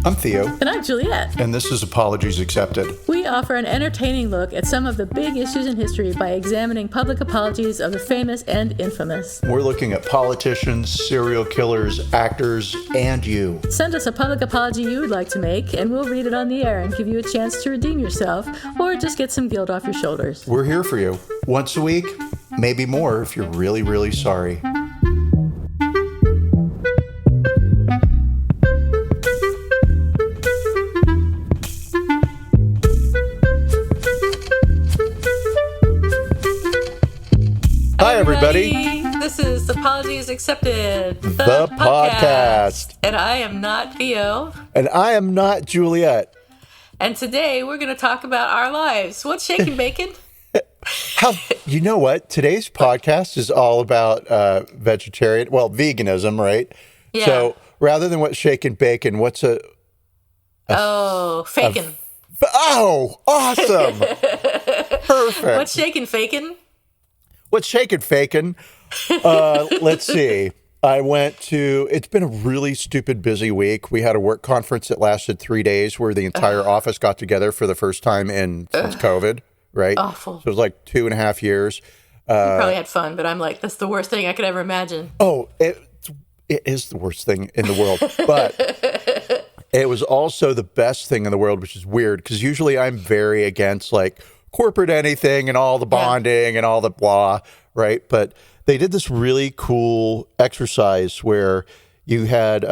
I'm Theo. And I'm Juliet. And this is Apologies Accepted. We offer an entertaining look at some of the big issues in history by examining public apologies of the famous and infamous. We're looking at politicians, serial killers, actors, and you. Send us a public apology you would like to make, and we'll read it on the air and give you a chance to redeem yourself or just get some guilt off your shoulders. We're here for you. Once a week, maybe more if you're really, really sorry. Hi, everybody. This is Apologies Accepted, the podcast. And I am not Theo. And I am not Juliet. And today we're going to talk about our lives. What's shaking bacon? You know what? Today's podcast is all about veganism, right? Yeah. So rather than what's shaking bacon, what's fakin'. Oh, awesome. Perfect. What's shaking fakin'? What's shaking fakin'? Let's see. It's been a really stupid busy week. We had a work conference that lasted 3 days where the entire office got together for the first time since COVID, right? Awful. So it was like 2.5 years. You probably had fun, but I'm like, that's the worst thing I could ever imagine. Oh, it is the worst thing in the world. But it was also the best thing in the world, which is weird because usually I'm very against like corporate anything and all the bonding and all the blah, right? But they did this really cool exercise where you had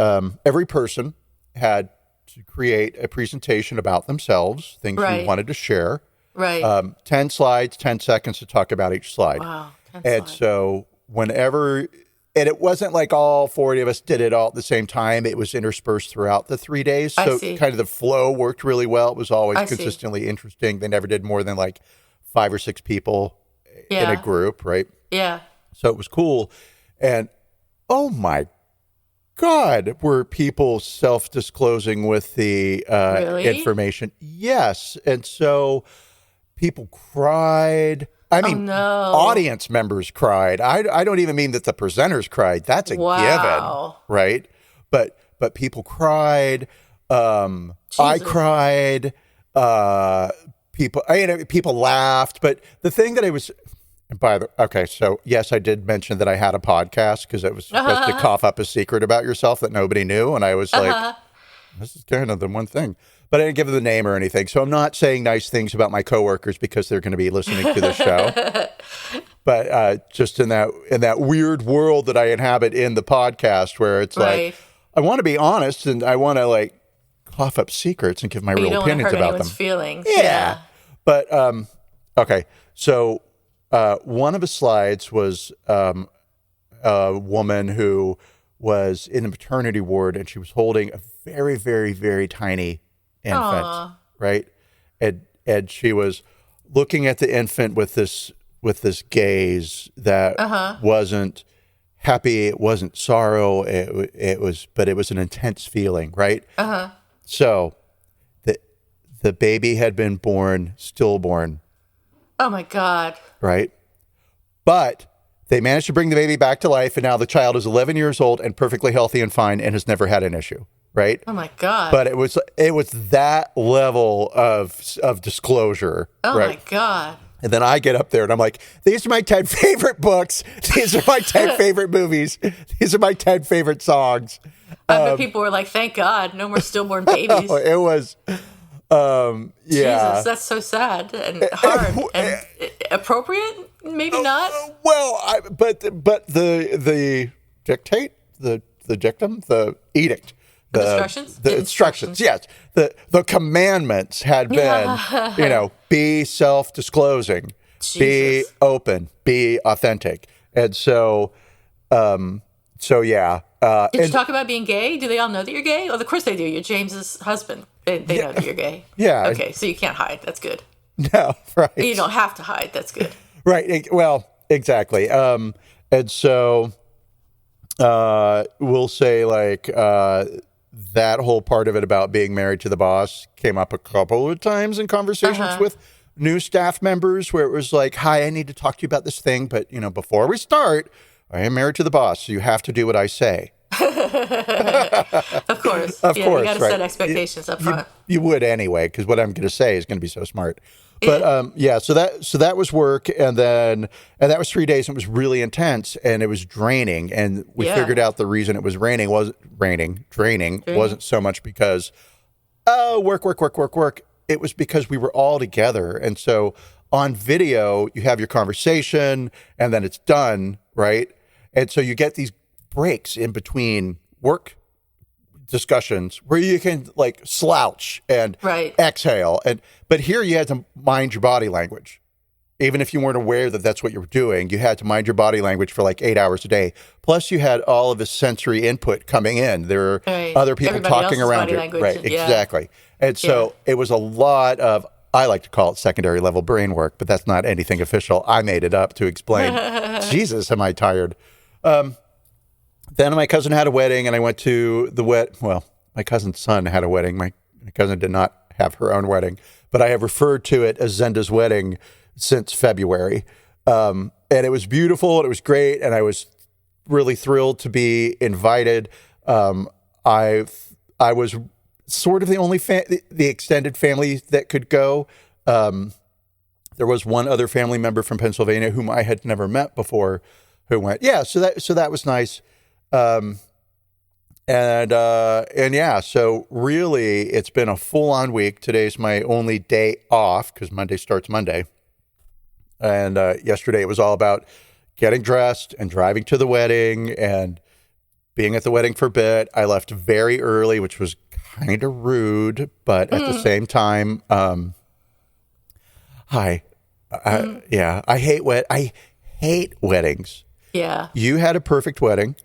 every person had to create a presentation about themselves, things you wanted to share. Right. 10 slides, 10 seconds to talk about each slide. Wow. And so and it wasn't like all 40 of us did it all at the same time. It was interspersed throughout the 3 days. So kind of the flow worked really well. It was always consistently interesting. They never did more than like 5 or 6 people in a group, right? Yeah. So it was cool. And oh my God, were people self-disclosing with the information? Yes. And so people cried. I mean, audience members cried. I don't even mean that the presenters cried. That's a given, right? But people cried. I cried. People laughed. But the thing that I was, so yes, I did mention that I had a podcast because it was supposed to cough up a secret about yourself that nobody knew, and I was like, this is kind of the one thing. But I didn't give it the name or anything. So I'm not saying nice things about my coworkers because they're going to be listening to the show. But just in that weird world that I inhabit in the podcast where it's like, I want to be honest and I want to like cough up secrets and give my real opinions about them. Feelings. Yeah. But, okay. So one of the slides was a woman who was in the maternity ward and she was holding a very, very, very tiny infant, right? And she was looking at the infant with this gaze that wasn't happy, it wasn't sorrow, it was an intense feeling, right? So the baby had been born stillborn. Oh my God. Right? But they managed to bring the baby back to life, and now the child is 11 years old and perfectly healthy and fine and has never had an issue. Right? Oh my God. But it was that level of disclosure. Oh right? my God. And then I get up there and I'm like, these are my 10 favorite books. These are my 10 favorite movies. These are my 10 favorite songs. I bet people were like, thank God, no more stillborn babies. It was, Jesus, that's so sad and hard and appropriate. Maybe not. Well, but the dictate, the dictum, the edict. The instructions, yes. The commandments had been, be self-disclosing, be open, be authentic. And so, yeah. Did you talk about being gay? Do they all know that you're gay? Well, of course they do. You're James's husband. They know that you're gay. Yeah. Okay, so you can't hide. That's good. No, right. You don't have to hide. That's good. Right. Well, exactly. And so we'll say like that whole part of it about being married to the boss came up a couple of times in conversations with new staff members where it was like, hi, I need to talk to you about this thing. But, before we start, I am married to the boss, so you have to do what I say. Of course. Of Yeah, course, you got to right. set expectations up front. You would anyway, because what I'm going to say is going to be so smart. But so that was work, and that was 3 days. And it was really intense, and it was draining. And we figured out the reason it was draining wasn't so much because work. It was because we were all together, and so on video you have your conversation, and then it's done, right? And so you get these breaks in between work discussions where you can like slouch and exhale, but here you had to mind your body language. Even if you weren't aware that that's what you were doing, you had to mind your body language for like 8 hours a day. Plus you had all of this sensory input coming in. There are other people talking around you. Right, exactly. And so it was a lot of, I like to call it secondary level brain work, but that's not anything official. I made it up to explain. Jesus, am I tired? Then my cousin had a wedding, and I went to the my cousin's son had a wedding. My cousin did not have her own wedding, but I have referred to it as Zenda's wedding since February. And it was beautiful, and it was great, and I was really thrilled to be invited. I was sort of the only the extended family that could go. There was one other family member from Pennsylvania whom I had never met before who went. Yeah, so that was nice. So really it's been a full-on week. Today's my only day off because Monday starts Monday. And yesterday it was all about getting dressed and driving to the wedding and being at the wedding for a bit. I left very early, which was kind of rude, but at the same time, I hate weddings. Yeah. You had a perfect wedding.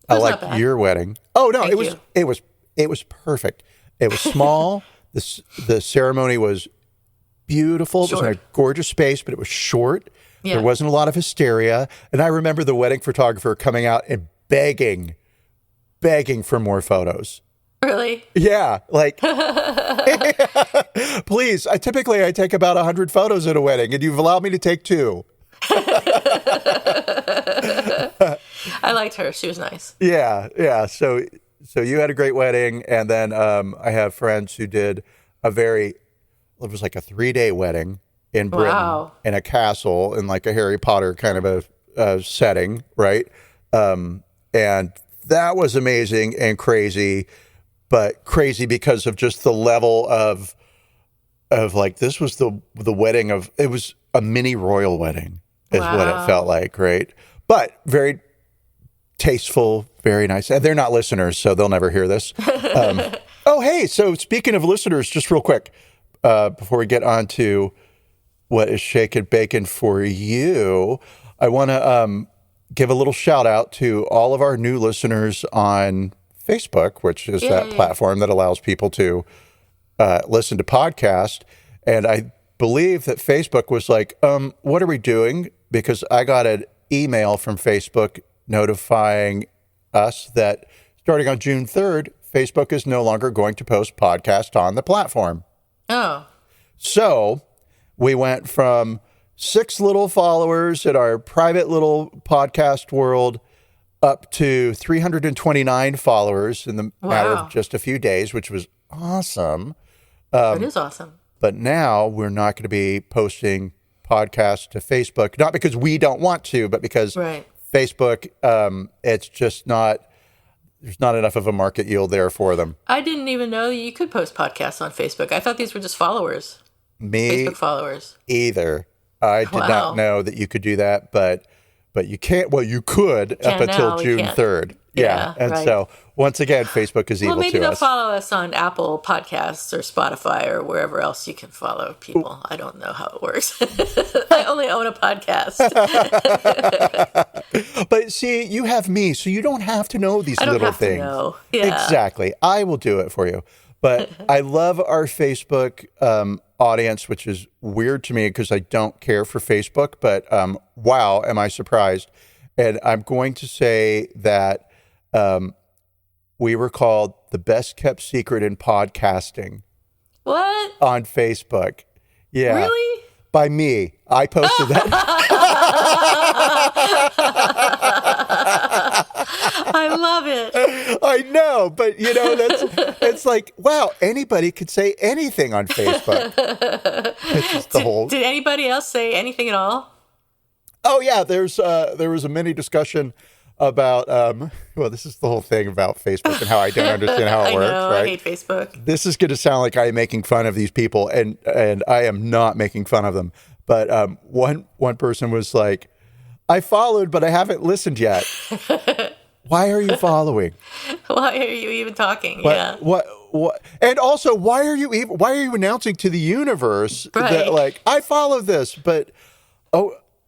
I like your wedding. Oh no, it was perfect. It was small. The ceremony was beautiful. Short. It was in a gorgeous space, but it was short. Yeah. There wasn't a lot of hysteria. And I remember the wedding photographer coming out and begging for more photos. Really? Yeah. Like, please, I take about 100 photos at a wedding, and you've allowed me to take 2. I liked her. She was nice. Yeah. So you had a great wedding, and then I have friends who did it was like a 3-day wedding in Britain in a castle in like a Harry Potter kind of a setting, right? And that was amazing and crazy, but crazy because of just the level of like, this was the wedding of, it was a mini royal wedding is what it felt like, right? But very tasteful, very nice. And they're not listeners, so they'll never hear this. Oh, hey, so speaking of listeners, just real quick, before we get on to what is shaken bacon for you, I want to give a little shout out to all of our new listeners on Facebook, which is that platform that allows people to listen to podcasts. And I believe that Facebook was like, what are we doing? Because I got an email from Facebook notifying us that starting on June 3rd, Facebook is no longer going to post podcasts on the platform. Oh. So we went from 6 little followers in our private little podcast world up to 329 followers in the matter of just a few days, which was awesome. It is awesome. But now we're not going to be posting podcasts to Facebook, not because we don't want to, but because Facebook, it's just not, there's not enough of a market yield there for them. I didn't even know you could post podcasts on Facebook. I thought these were just followers. Facebook followers. Either. I did not know that you could do that, but you can't. Well, you could up until June 3rd. Yeah. And so once again, Facebook is evil to us. Well, maybe they'll follow us on Apple Podcasts or Spotify or wherever else you can follow people. I don't know how it works. I only own a podcast. But see, you have me, so you don't have to know these little things. To know. Yeah. Exactly. I will do it for you. But I love our Facebook audience, which is weird to me because I don't care for Facebook. But wow, am I surprised. And I'm going to say that we were called the best kept secret in podcasting. What? On Facebook. Yeah. Really? By me. I posted that. I love it. I know, but it's like, wow, anybody could say anything on Facebook. It's just the whole. Did anybody else say anything at all? Oh yeah, there was a mini discussion about well, this is the whole thing about Facebook and how I don't understand how it works. Right? I hate Facebook. This is going to sound like I'm making fun of these people, and I am not making fun of them. But one person was like, I followed, but I haven't listened yet. Why are you following? Why are you even talking? What? And also, why are you announcing to the universe that, like, I follow this? But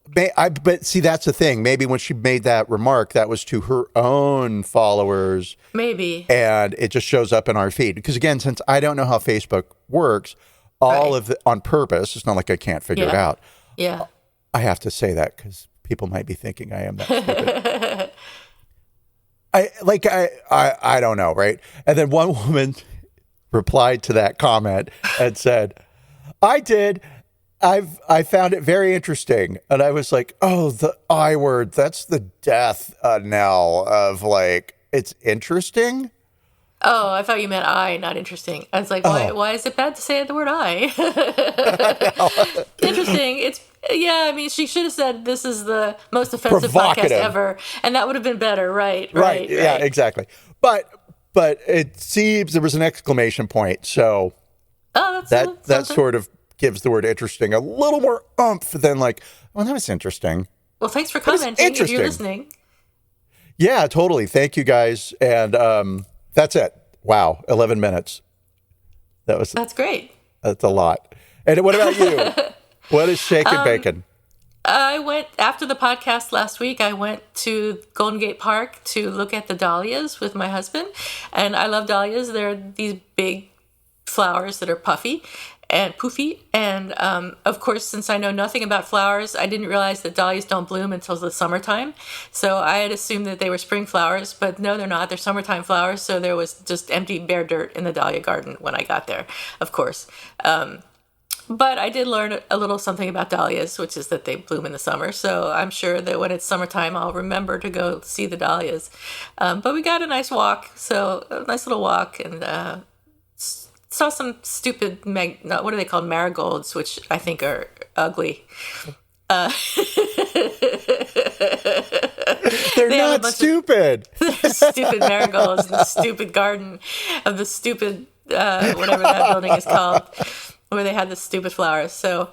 but see, that's the thing. Maybe when she made that remark, that was to her own followers. Maybe. And it just shows up in our feed. Because again, since I don't know how Facebook works, all of it on purpose, it's not like I can't figure it out. Yeah. I have to say that because people might be thinking I am that stupid. I don't know, right? And then one woman replied to that comment and said, I did. I found it very interesting. And I was like, oh, the I word, that's the death knell of like, it's interesting. Oh, I thought you meant I, not interesting. I was like, why is it bad to say the word I? Interesting. I mean, she should have said this is the most offensive podcast ever. And that would have been better, right? Right. Yeah, exactly. But it seems there was an exclamation point. So that sort of gives the word interesting a little more oomph than like, well, that was interesting. Well, thanks for commenting if you're listening. Yeah, totally. Thank you guys. And that's it. Wow, 11 minutes. That's great. That's a lot. And what about you? What is Shake and Bacon? I went, after the podcast last week, I went to Golden Gate Park to look at the dahlias with my husband. And I love dahlias. They're these big flowers that are puffy and poofy. And of course, since I know nothing about flowers, I didn't realize that dahlias don't bloom until the summertime. So I had assumed that they were spring flowers, but no, they're not. They're summertime flowers. So there was just empty, bare dirt in the dahlia garden when I got there, of course. But I did learn a little something about dahlias, which is that they bloom in the summer. So I'm sure that when it's summertime, I'll remember to go see the dahlias. But we got a nice walk, a nice little walk, and saw some stupid, what are they called, marigolds, which I think are ugly. They're not stupid. Stupid marigolds in the stupid garden of the stupid, whatever that building is called, where they had the stupid flowers. So,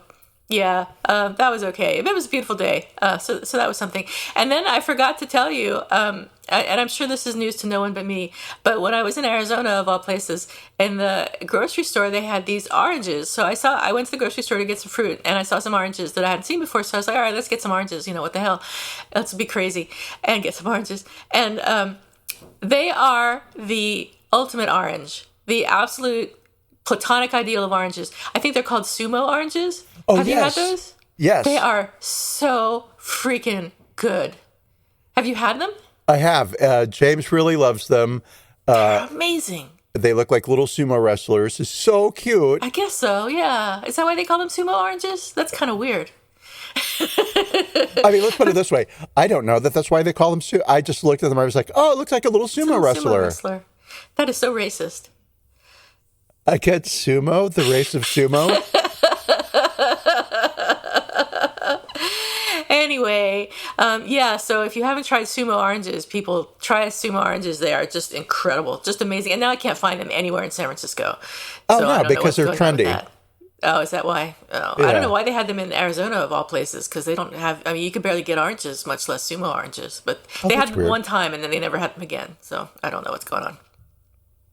yeah, that was okay. It was a beautiful day. So that was something. And then I forgot to tell you, and I'm sure this is news to no one but me, but when I was in Arizona, of all places, in the grocery store, they had these oranges. So I went to the grocery store to get some fruit, and I saw some oranges that I hadn't seen before. So I was like, all right, let's get some oranges. What the hell? Let's be crazy and get some oranges. And they are the ultimate orange, the absolute platonic ideal of oranges. I think they're called sumo oranges. Oh, Have you had those? Yes. They are so freaking good. Have you had them? I have. James really loves them. They're amazing. They look like little sumo wrestlers. It's so cute. I guess so, yeah. Is that why they call them sumo oranges? That's kind of weird. I mean, let's put it this way. I don't know that's why they call them sumo. I just looked at them. I was like, oh, it looks like a little sumo wrestler. That is so racist. Against sumo? The race of sumo? Anyway, so if you haven't tried sumo oranges, people try sumo oranges. They are just incredible, just amazing. And now I can't find them anywhere in San Francisco. Oh, so no, because they're trendy. Oh, is that why? Oh, yeah. I don't know why they had them in Arizona, of all places, because they don't have, you can barely get oranges, much less sumo oranges. But they had them one time, and then they never had them again. So I don't know what's going on.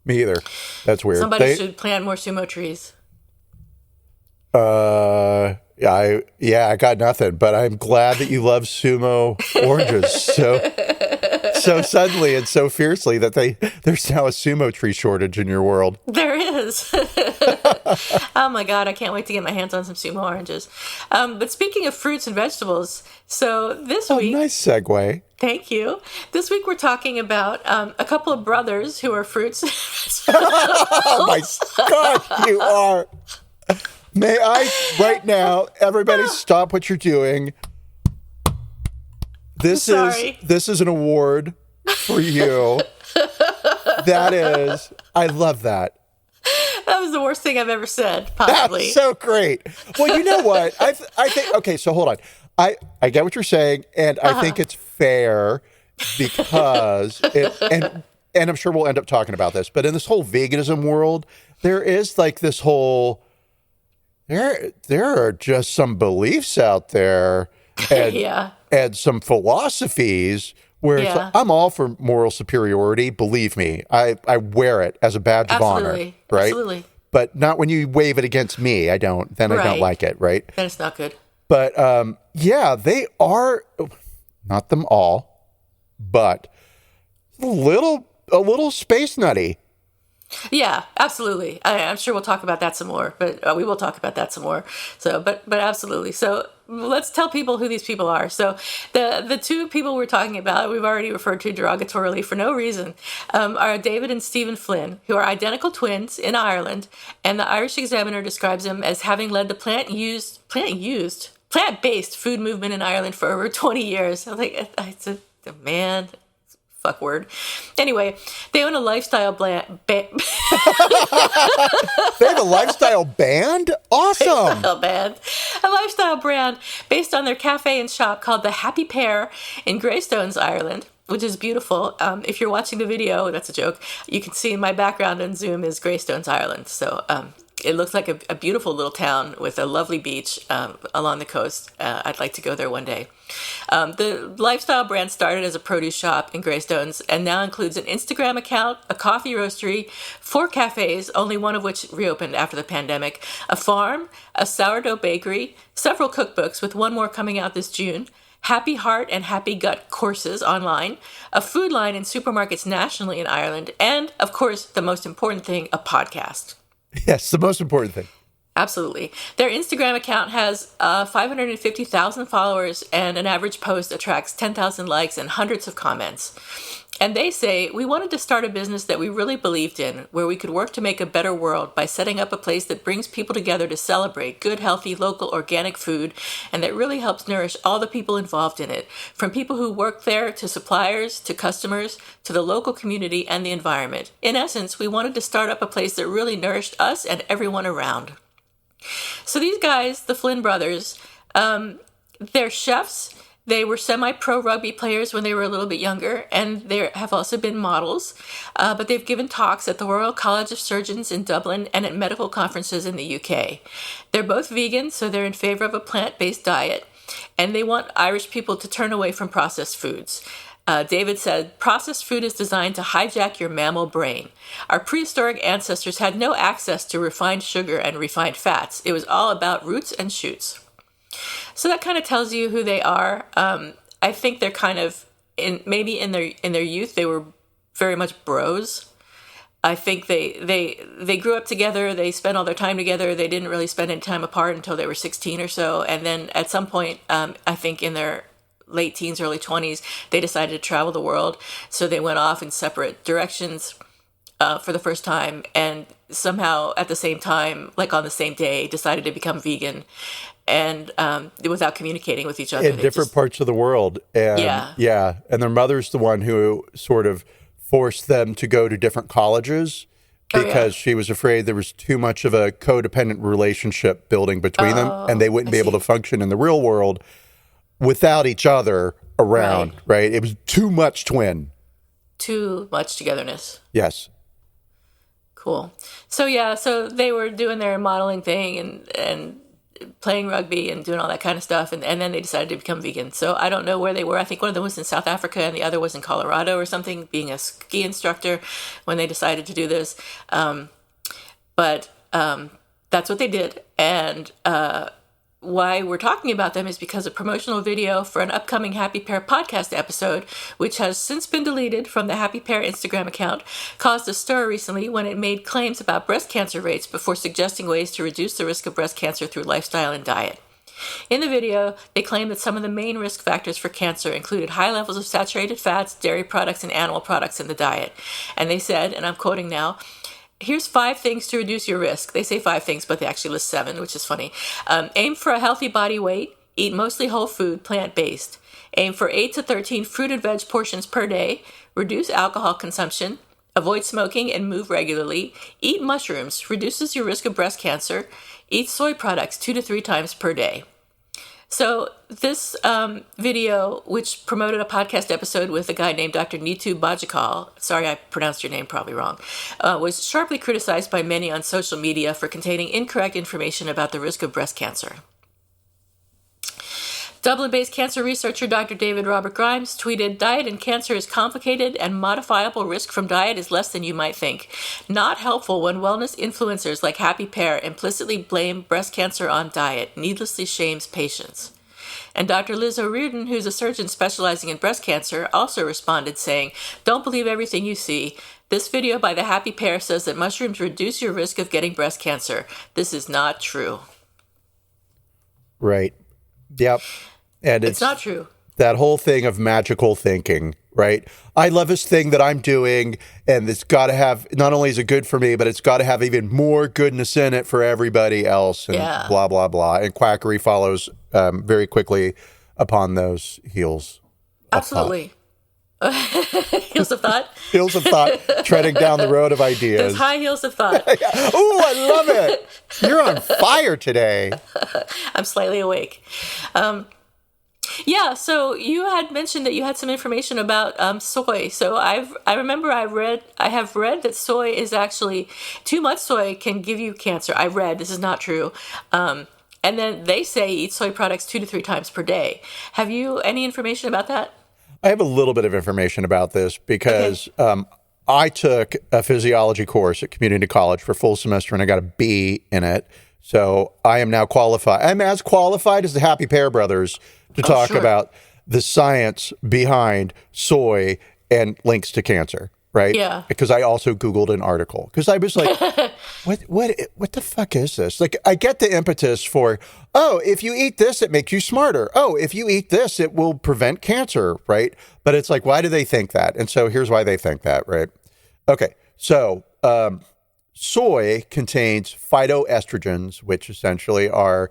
Me either. That's weird. Somebody should plant more sumo trees. I got nothing, but I'm glad that you love sumo oranges so suddenly and so fiercely that there's now a sumo tree shortage in your world. There is. Oh my God, I can't wait to get my hands on some sumo oranges. But speaking of fruits and vegetables, so this week... nice segue. Thank you. This week we're talking about a couple of brothers who are fruits. Oh my God, you are... May I, right now, everybody stop what you're doing. This is an award for you. That is, I love that. That was the worst thing I've ever said, possibly. That's so great. Well, you know what? I think, okay, so hold on. I get what you're saying, and I think it's fair because, and I'm sure we'll end up talking about this, but in this whole veganism world, there is like this whole, there are just some beliefs out there and, and some philosophies where it's like, I'm all for moral superiority. Believe me, I wear it as a badge of honor, right? Absolutely. But not when you wave it against me. I don't like it, right? Then it's not good. But yeah, they are, not them all, but a little space nutty. Yeah, absolutely. I'm sure we'll talk about that some more, but we will talk about that some more. So, but absolutely. So let's tell people who these people are. So the two people we're talking about, we've already referred to derogatorily for no reason, are David and Stephen Flynn, who are identical twins in Ireland. And the Irish Examiner describes them as having led the plant-based food movement in Ireland for over 20 years. I was like, it's a man. Fuck word. Anyway, they own a lifestyle band. They have a lifestyle band? Awesome. A lifestyle brand based on their cafe and shop called the Happy Pear in Greystones, Ireland, which is beautiful. If you're watching the video, that's a joke. You can see in my background on Zoom is Greystones, Ireland. So it looks like a beautiful little town with a lovely beach along the coast. I'd like to go there one day. The lifestyle brand started as a produce shop in Greystones and now includes an Instagram account, a coffee roastery, 4 cafes, only one of which reopened after the pandemic, a farm, a sourdough bakery, several cookbooks with one more coming out this June, Happy Heart and Happy Gut courses online, a food line in supermarkets nationally in Ireland, and, of course, the most important thing, a podcast. Yes, the most important thing. Absolutely. Their Instagram account has 550,000 followers, and an average post attracts 10,000 likes and hundreds of comments. And they say, we wanted to start a business that we really believed in, where we could work to make a better world by setting up a place that brings people together to celebrate good, healthy, local, organic food, and that really helps nourish all the people involved in it, from people who work there to suppliers, to customers, to the local community and the environment. In essence, we wanted to start up a place that really nourished us and everyone around. So these guys, the Flynn brothers, they're chefs. They were semi-pro rugby players when they were a little bit younger, and they have also been models. But they've given talks at the Royal College of Surgeons in Dublin and at medical conferences in the UK. They're both vegan, so they're in favor of a plant-based diet, and they want Irish people to turn away from processed foods. David said, processed food is designed to hijack your mammal brain. Our prehistoric ancestors had no access to refined sugar and refined fats. It was all about roots and shoots. So that kind of tells you who they are. I think they're kind of, maybe in their youth, they were very much bros. I think they grew up together. They spent all their time together. They didn't really spend any time apart until they were 16 or so. And then at some point, I think in their late teens, early 20s, they decided to travel the world. So they went off in separate directions for the first time, and somehow at the same time, like on the same day, decided to become vegan, and without communicating with each other. In different parts of the world. And, yeah. And their mother's the one who sort of forced them to go to different colleges because she was afraid there was too much of a codependent relationship building between them, and they wouldn't be able to function in the real world without each other around, right? It was too much twin. Too much togetherness. Yes. Cool. So so they were doing their modeling thing and playing rugby and doing all that kind of stuff, and then they decided to become vegan. So I don't know where they were. I think one of them was in South Africa and the other was in Colorado or something, being a ski instructor when they decided to do this. But that's what they did. And why we're talking about them is because a promotional video for an upcoming Happy Pear podcast episode, which has since been deleted from the Happy Pear Instagram account, caused a stir recently when it made claims about breast cancer rates before suggesting ways to reduce the risk of breast cancer through lifestyle and diet. In the video, they claimed that some of the main risk factors for cancer included high levels of saturated fats, dairy products, and animal products in the diet. And they said, and I'm quoting now, here's 5 things to reduce your risk. They say 5 things, but they actually list 7, which is funny. Aim for a healthy body weight. Eat mostly whole food, plant-based. Aim for 8 to 13 fruit and veg portions per day. Reduce alcohol consumption. Avoid smoking and move regularly. Eat mushrooms. Reduces your risk of breast cancer. Eat soy products 2 to 3 times per day. So this video, which promoted a podcast episode with a guy named Dr. Neetu Bajikal, sorry I pronounced your name probably wrong, was sharply criticized by many on social media for containing incorrect information about the risk of breast cancer. Dublin-based cancer researcher Dr. David Robert Grimes tweeted, "Diet and cancer is complicated and modifiable risk from diet is less than you might think. Not helpful when wellness influencers like Happy Pear implicitly blame breast cancer on diet, needlessly shames patients." And Dr. Liz O'Riordan, who's a surgeon specializing in breast cancer, also responded saying, "Don't believe everything you see. This video by the Happy Pear says that mushrooms reduce your risk of getting breast cancer. This is not true." Right. Yep. And it's not true. That whole thing of magical thinking, right? I love this thing that I'm doing, and it's got to have, not only is it good for me, but it's got to have even more goodness in it for everybody else, and blah, blah, blah. And quackery follows very quickly upon those heels. Absolutely. Heels of thought? Heels of thought, treading down the road of ideas. Those high heels of thought. Oh, I love it. You're on fire today. I'm slightly awake. Yeah, so you had mentioned that you had some information about soy. So I have read that soy is actually, too much soy can give you cancer. I read, this is not true. And then they say eat soy products 2 to 3 times per day. Have you any information about that? I have a little bit of information about this because I took a physiology course at community college for full semester and I got a B in it. So I am now qualified. I'm as qualified as the Happy Pear brothers to talk about the science behind soy and links to cancer, right? Yeah. Because I also Googled an article because I was like, what the fuck is this? Like, I get the impetus for, oh, if you eat this, it makes you smarter. Oh, if you eat this, it will prevent cancer, right? But it's like, why do they think that? And so here's why they think that, right? Okay, so soy contains phytoestrogens, which essentially are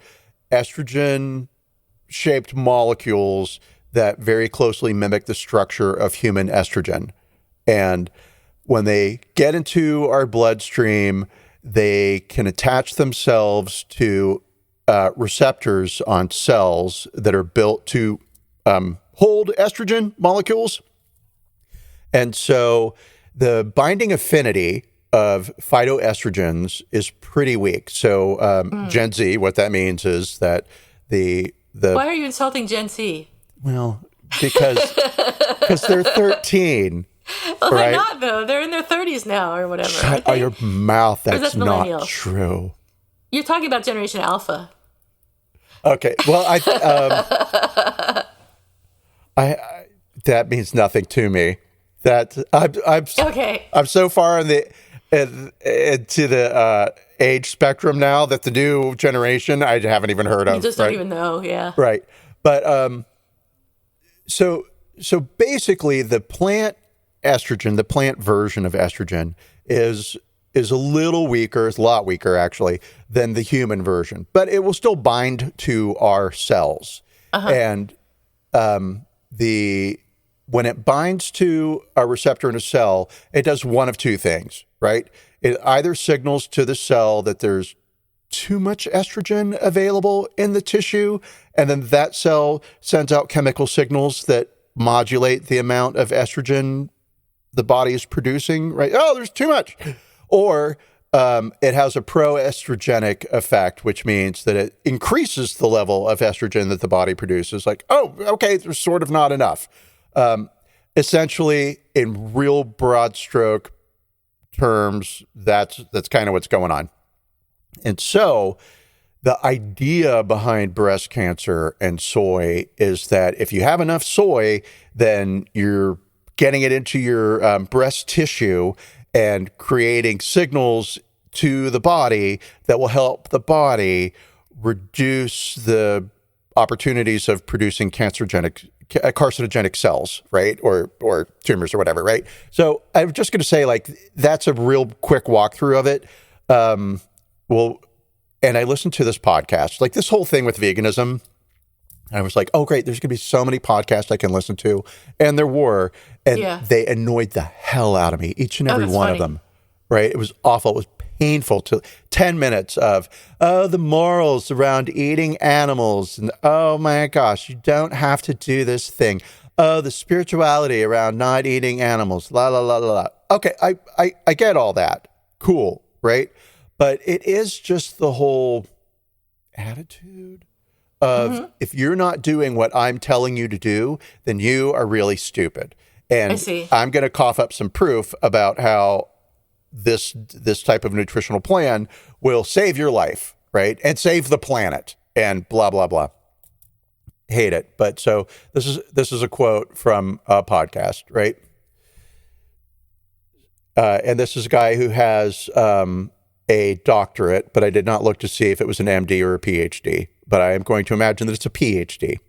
estrogen-shaped molecules that very closely mimic the structure of human estrogen. And when they get into our bloodstream, they can attach themselves to receptors on cells that are built to hold estrogen molecules. And so the binding affinity of phytoestrogens is pretty weak. So Gen Z, what that means is that the Why are you insulting Gen Z? Well, because they're 13. Well, right? They're not, though. They're in their 30s now or whatever. Shut your mouth. That's not millennials. true. You're talking about Generation Alpha. Okay. Well, I that means nothing to me. That I'm so far into the age spectrum now that the new generation I haven't even heard of. You just don't even know, yeah. Right. But so basically the plant estrogen, the plant version of estrogen is a little weaker, it's a lot weaker actually, than the human version. But it will still bind to our cells. And when it binds to a receptor in a cell, it does one of two things, right? It either signals to the cell that there's too much estrogen available in the tissue, and then that cell sends out chemical signals that modulate the amount of estrogen the body is producing, right? Oh, there's too much. Or it has a pro-estrogenic effect, which means that it increases the level of estrogen that the body produces. Like, oh, okay, there's sort of not enough. Essentially, in real broad stroke terms, that's kind of what's going on. And so the idea behind breast cancer and soy is that if you have enough soy, then you're getting it into your breast tissue and creating signals to the body that will help the body reduce the opportunities of producing carcinogenic cells, right? Or tumors or whatever, right? So I'm just going to say, like, that's a real quick walkthrough of it. And I listened to this podcast, like this whole thing with veganism. I was like, oh, great, there's going to be so many podcasts I can listen to. And there were. And they annoyed the hell out of me, each and every one of them. Right? It was awful. It was painful to 10 minutes of, the morals around eating animals. And oh my gosh, you don't have to do this thing. Oh, the spirituality around not eating animals. La, la, la, la, la. Okay, I get all that. Cool, right? But it is just the whole attitude of if you're not doing what I'm telling you to do, then you are really stupid. And I'm going to cough up some proof about how this type of nutritional plan will save your life, right? And save the planet and blah, blah, blah. Hate it. But so this is a quote from a podcast, right? And this is a guy who has a doctorate, but I did not look to see if it was an MD or a PhD. But I am going to imagine that it's a PhD.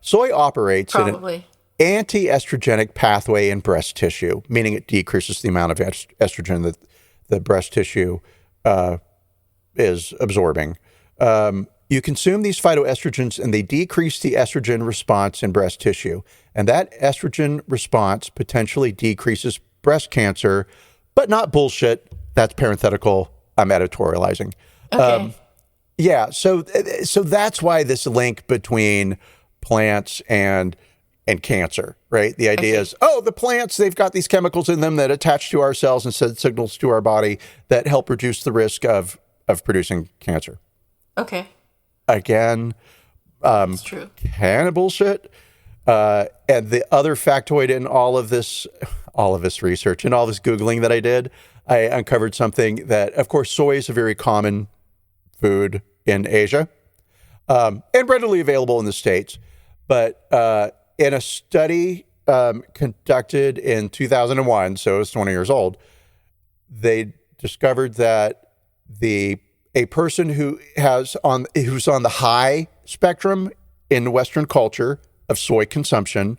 Soy operates in an anti-estrogenic pathway in breast tissue, meaning it decreases the amount of estrogen that the breast tissue is absorbing. You consume these phytoestrogens and they decrease the estrogen response in breast tissue. And that estrogen response potentially decreases breast cancer, but not bullshit. That's parenthetical. I'm editorializing. Okay. Yeah, so that's why this link between plants and cancer, right? The idea is, the plants, they've got these chemicals in them that attach to our cells and send signals to our body that help reduce the risk of producing cancer. Okay. Again, it's true. Kind of bullshit. And the other factoid in all of this research and all this Googling that I did, I uncovered something that, of course, soy is a very common food in Asia, and readily available in the States. But in a study conducted in 2001, so it's 20 years old, they discovered that a person who's on the high spectrum in Western culture of soy consumption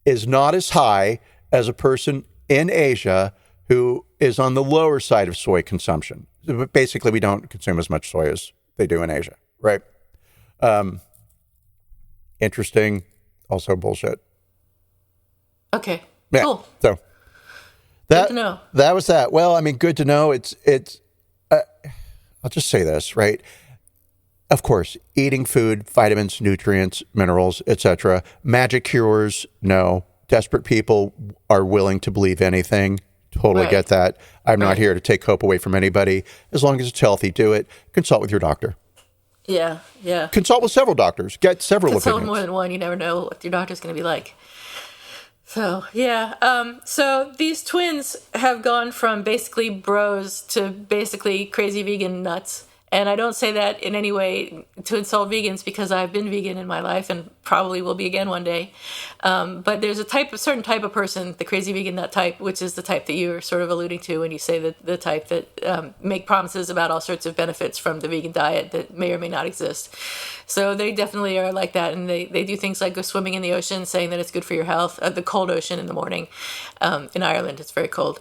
is not as high as a person in Asia who is on the lower side of soy consumption. Basically, we don't consume as much soy as they do in Asia, right? Interesting, also bullshit. Okay, yeah. Cool. So good to know. That was that. Well, I mean, good to know. It's. I'll just say this, right? Of course, eating food, vitamins, nutrients, minerals, etc. Magic cures, no. Desperate people are willing to believe anything. Totally get that. I'm not here to take hope away from anybody. As long as it's healthy, do it. Consult with your doctor. Yeah. Consult with several doctors. Get several opinions. Consult with more than one. You never know what your doctor's going to be like. So, yeah. So these twins have gone from basically bros to basically crazy vegan nuts. And I don't say that in any way to insult vegans because I've been vegan in my life and probably will be again one day. But there's a certain type of person, the crazy vegan nut type, which is the type that you're sort of alluding to when you say that the type that make promises about all sorts of benefits from the vegan diet that may or may not exist. So they definitely are like that. And they do things like go swimming in the ocean, saying that it's good for your health, the cold ocean in the morning. In Ireland, it's very cold,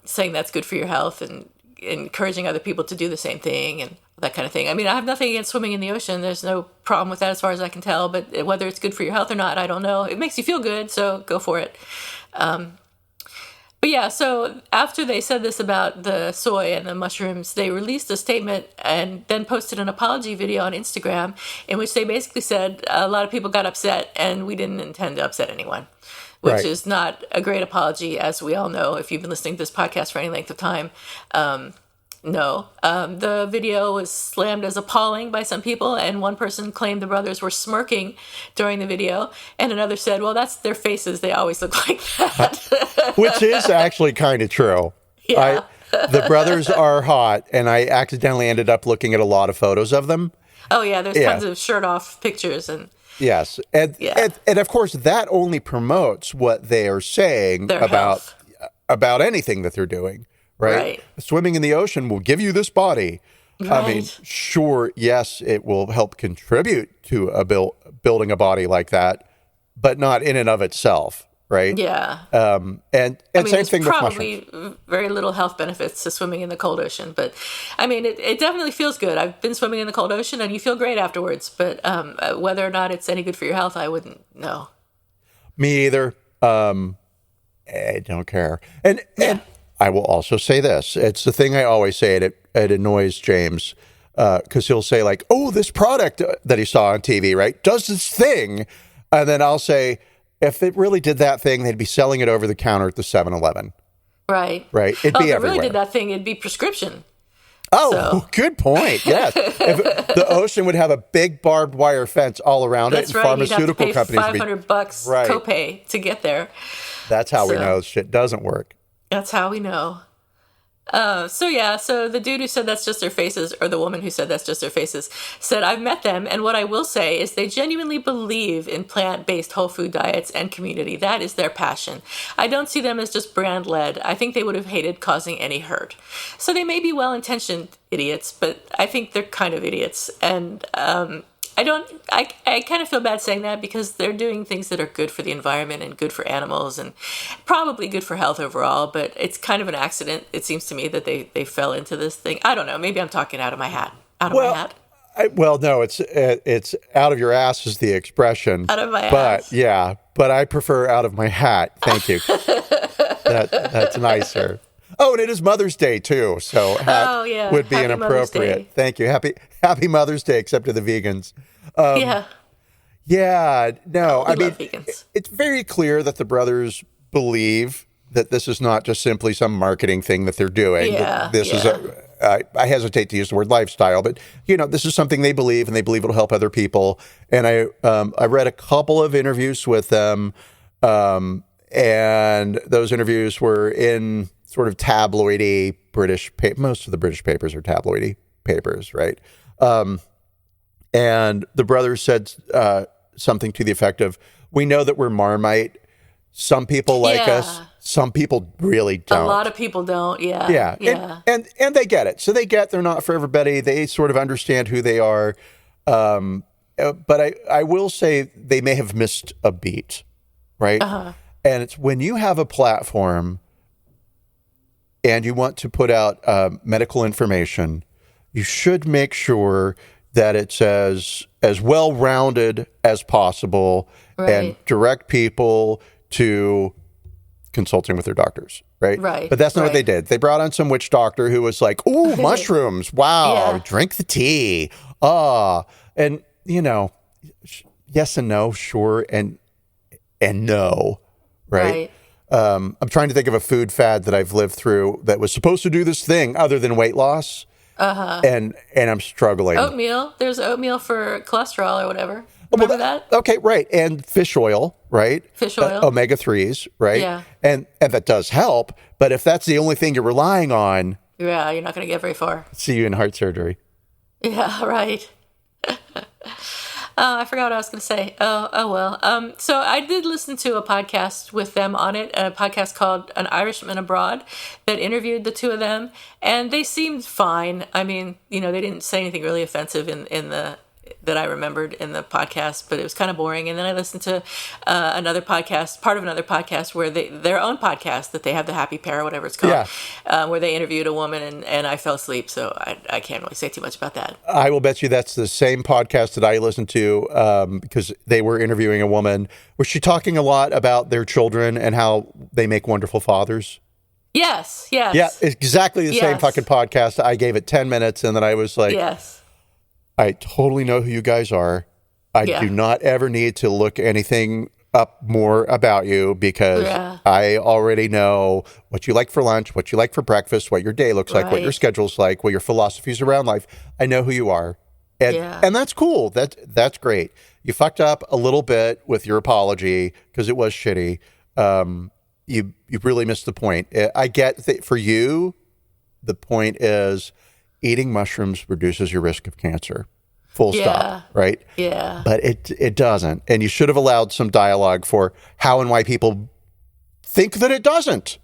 saying that's good for your health and encouraging other people to do the same thing and that kind of thing. I mean, I have nothing against swimming in the ocean. There's no problem with that as far as I can tell, but whether it's good for your health or not, I don't know. It makes you feel good, so go for it. But yeah, so after they said this about the soy and the mushrooms, they released a statement and then posted an apology video on Instagram in which they basically said a lot of people got upset and we didn't intend to upset anyone. Which is not a great apology, as we all know, if you've been listening to this podcast for any length of time. No. The video was slammed as appalling by some people, and one person claimed the brothers were smirking during the video, and another said, well, that's their faces. They always look like that. Which is actually kind of true. Yeah. The brothers are hot, and I accidentally ended up looking at a lot of photos of them. Oh, yeah. There's tons of shirt-off pictures and... Yes. And of course, that only promotes what they are saying about anything that they're doing, right? Swimming in the ocean will give you this body. Right. I mean, sure, yes, it will help contribute to building a body like that, but not in and of itself. right? Yeah. And I mean, same there's thing with mushrooms. probably very little health benefits to swimming in the cold ocean, but I mean, it definitely feels good. I've been swimming in the cold ocean, and you feel great afterwards. But whether or not it's any good for your health, I wouldn't know. Me either. I don't care. And I will also say this. It's the thing I always say. It annoys James because he'll say like, oh, this product that he saw on TV, right, does this thing. And then I'll say, if it really did that thing, they'd be selling it over the counter at the 7-Eleven. Right. Right. It'd be if it everywhere. really did that thing, it'd be prescription. Oh, So. good point. Yes. If the ocean would have a big barbed wire fence all around That's it, and right. pharmaceutical You'd have to pay companies would be. $500 Right. copay to get there. That's how we So. know shit doesn't work. That's how we know. So the dude who said that's just their faces, or the woman who said that's just their faces, said, I've met them, and what I will say is they genuinely believe in plant-based whole food diets and community. That is their passion. I don't see them as just brand-led. I think they would have hated causing any hurt. So they may be well-intentioned idiots, but I think they're kind of idiots. And I kind of feel bad saying that because they're doing things that are good for the environment and good for animals and probably good for health overall, but it's kind of an accident, it seems to me, that they fell into this thing. I don't know. Maybe I'm talking out of my hat. No, it's out of your ass is the expression. Out of my ass. ass. But I prefer out of my hat. Thank you. That's nicer. Oh, and it is Mother's Day too, so hat would be Happy inappropriate. Thank you. Happy Mother's Day, except to the vegans. Yeah, no, I mean, vegans. It's very clear that the brothers believe that this is not just simply some marketing thing that they're doing. This is I hesitate to use the word lifestyle, but this is something they believe, and they believe it'll help other people. And I read a couple of interviews with them, and those interviews were in sort of tabloidy British. Most of the British papers are tabloidy papers, right? And the brothers said something to the effect of, we know that we're Marmite. Some people like us. Some people really don't. A lot of people don't. Yeah. And they get it. So they're not for everybody. They sort of understand who they are. But I will say they may have missed a beat, right? Uh-huh. And it's when you have a platform and you want to put out medical information, you should make sure that it's as well-rounded as possible, right, and direct people to consulting with their doctors, right? Right. But that's not what they did. They brought on some witch doctor who was like, ooh, mushrooms. Wow. Drink the tea. And, yes and no, sure, and no, right? I'm trying to think of a food fad that I've lived through that was supposed to do this thing other than weight loss. Uh-huh. And I'm struggling. Oatmeal. There's oatmeal for cholesterol or whatever. Remember that? Okay, right. And fish oil, right? Fish oil. Omega-3s, right? Yeah. And that does help. But if that's the only thing you're relying on... Yeah, you're not going to get very far. See you in heart surgery. Yeah, right. I forgot what I was going to say. Oh well. So I did listen to a podcast with them on it, a podcast called An Irishman Abroad, that interviewed the two of them, and they seemed fine. I mean, they didn't say anything really offensive in the that I remembered in the podcast, but it was kind of boring. And then I listened to part of another podcast where their own podcast that they have, the Happy Pear, whatever it's called, where they interviewed a woman, and I fell asleep, so I can't really say too much about that. I will bet you that's the same podcast that I listened to because they were interviewing a woman. Was she talking a lot about their children and how they make wonderful fathers? Yes. Yeah, exactly the same fucking podcast. I gave it 10 minutes, and then I was like, yes. I totally know who you guys are. I do not ever need to look anything up more about you because I already know what you like for lunch, what you like for breakfast, what your day looks like, what your schedule's like, what your philosophies around life. I know who you are. And that's cool. That's great. You fucked up a little bit with your apology because it was shitty. You really missed the point. I get that for you, the point is eating mushrooms reduces your risk of cancer. Full stop, right? Yeah. But it doesn't. And you should have allowed some dialogue for how and why people think that it doesn't,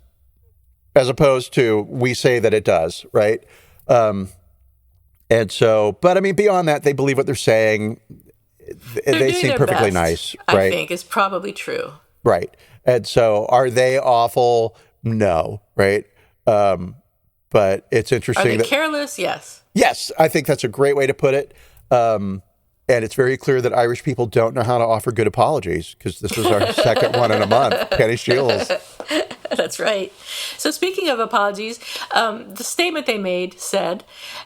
as opposed to we say that it does, right? And so, but I mean, beyond that, they believe what they're saying. They seem perfectly nice, right? I think is probably true. Right. And so are they awful? No, right? But it's interesting. Are they careless? Yes. Yes, I think that's a great way to put it. And it's very clear that Irish people don't know how to offer good apologies, because this is our second one in a month. Penny Shields. That's right. So speaking of apologies, the statement they made said,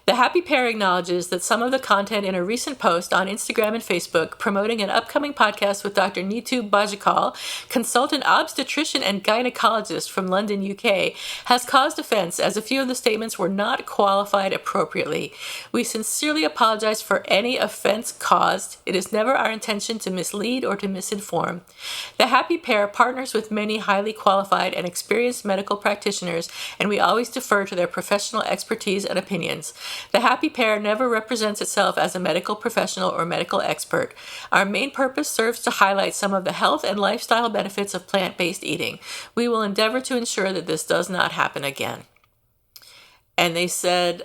"The Happy Pear acknowledges that some of the content in a recent post on Instagram and Facebook promoting an upcoming podcast with Dr. Neetu Bajikal, consultant obstetrician and gynecologist from London, UK, has caused offense, as a few of the statements were not qualified appropriately. We sincerely apologize for any offense caused. It is never our intention to mislead or to misinform. The Happy Pear partners with many highly qualified and experienced medical practitioners, and we always defer to their professional expertise and opinions. The Happy Pear never represents itself as a medical professional or medical expert. Our main purpose serves to highlight some of the health and lifestyle benefits of plant-based eating. We will endeavor to ensure that this does not happen again." And they said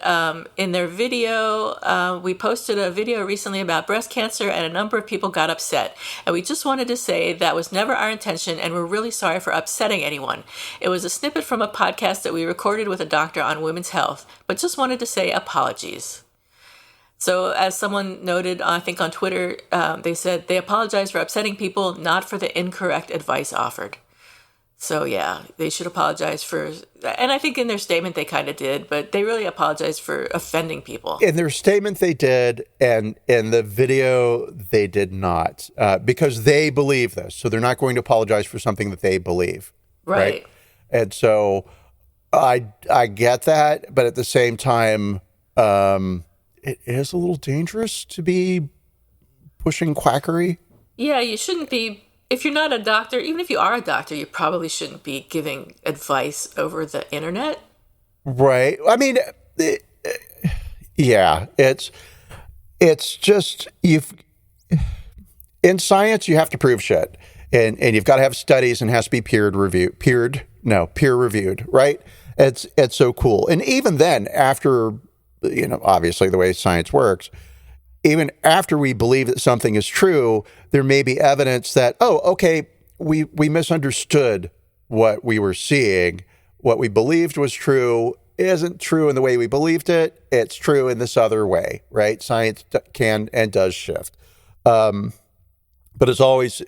in their video, we posted a video recently about breast cancer, and a number of people got upset. And we just wanted to say that was never our intention, and we're really sorry for upsetting anyone. It was a snippet from a podcast that we recorded with a doctor on women's health, but just wanted to say apologies. So as someone noted, I think on Twitter, they said they apologize for upsetting people, not for the incorrect advice offered. So yeah, they should apologize for, and I think in their statement they kind of did, but they really apologized for offending people. In their statement they did, and in the video they did not, because they believe this. So they're not going to apologize for something that they believe. Right. And so I get that, but at the same time, it is a little dangerous to be pushing quackery. Yeah, you shouldn't be. If you're not a doctor, even if you are a doctor, you probably shouldn't be giving advice over the internet. Right. I mean, yeah, it's just, in science, you have to prove shit. And you've got to have studies, and it has to be peer reviewed, right? It's so cool. And even then, after, obviously the way science works, even after we believe that something is true, there may be evidence that, we misunderstood what we were seeing. What we believed was true isn't true in the way we believed it. It's true in this other way, right? Science can and does shift. But it's always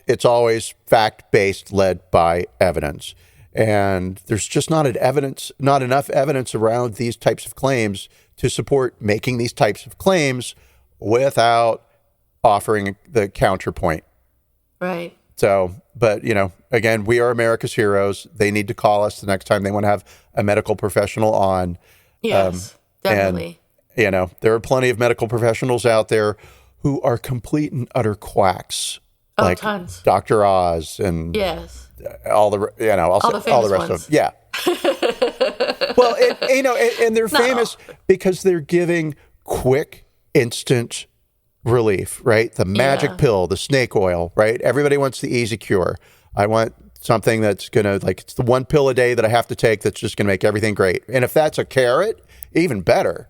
fact-based, led by evidence. And there's just not enough evidence around these types of claims to support making these types of claims without offering the counterpoint. Right. So, but, again, we are America's heroes. They need to call us the next time they want to have a medical professional on. Yes, definitely. And, there are plenty of medical professionals out there who are complete and utter quacks. Like tons. Dr. Oz and all the rest of them. Yeah. Well, and they're famous because they're giving quick, instant relief, right? The magic pill, the snake oil, right? Everybody wants the easy cure. I want something that's going to, it's the one pill a day that I have to take that's just going to make everything great. And if that's a carrot, even better.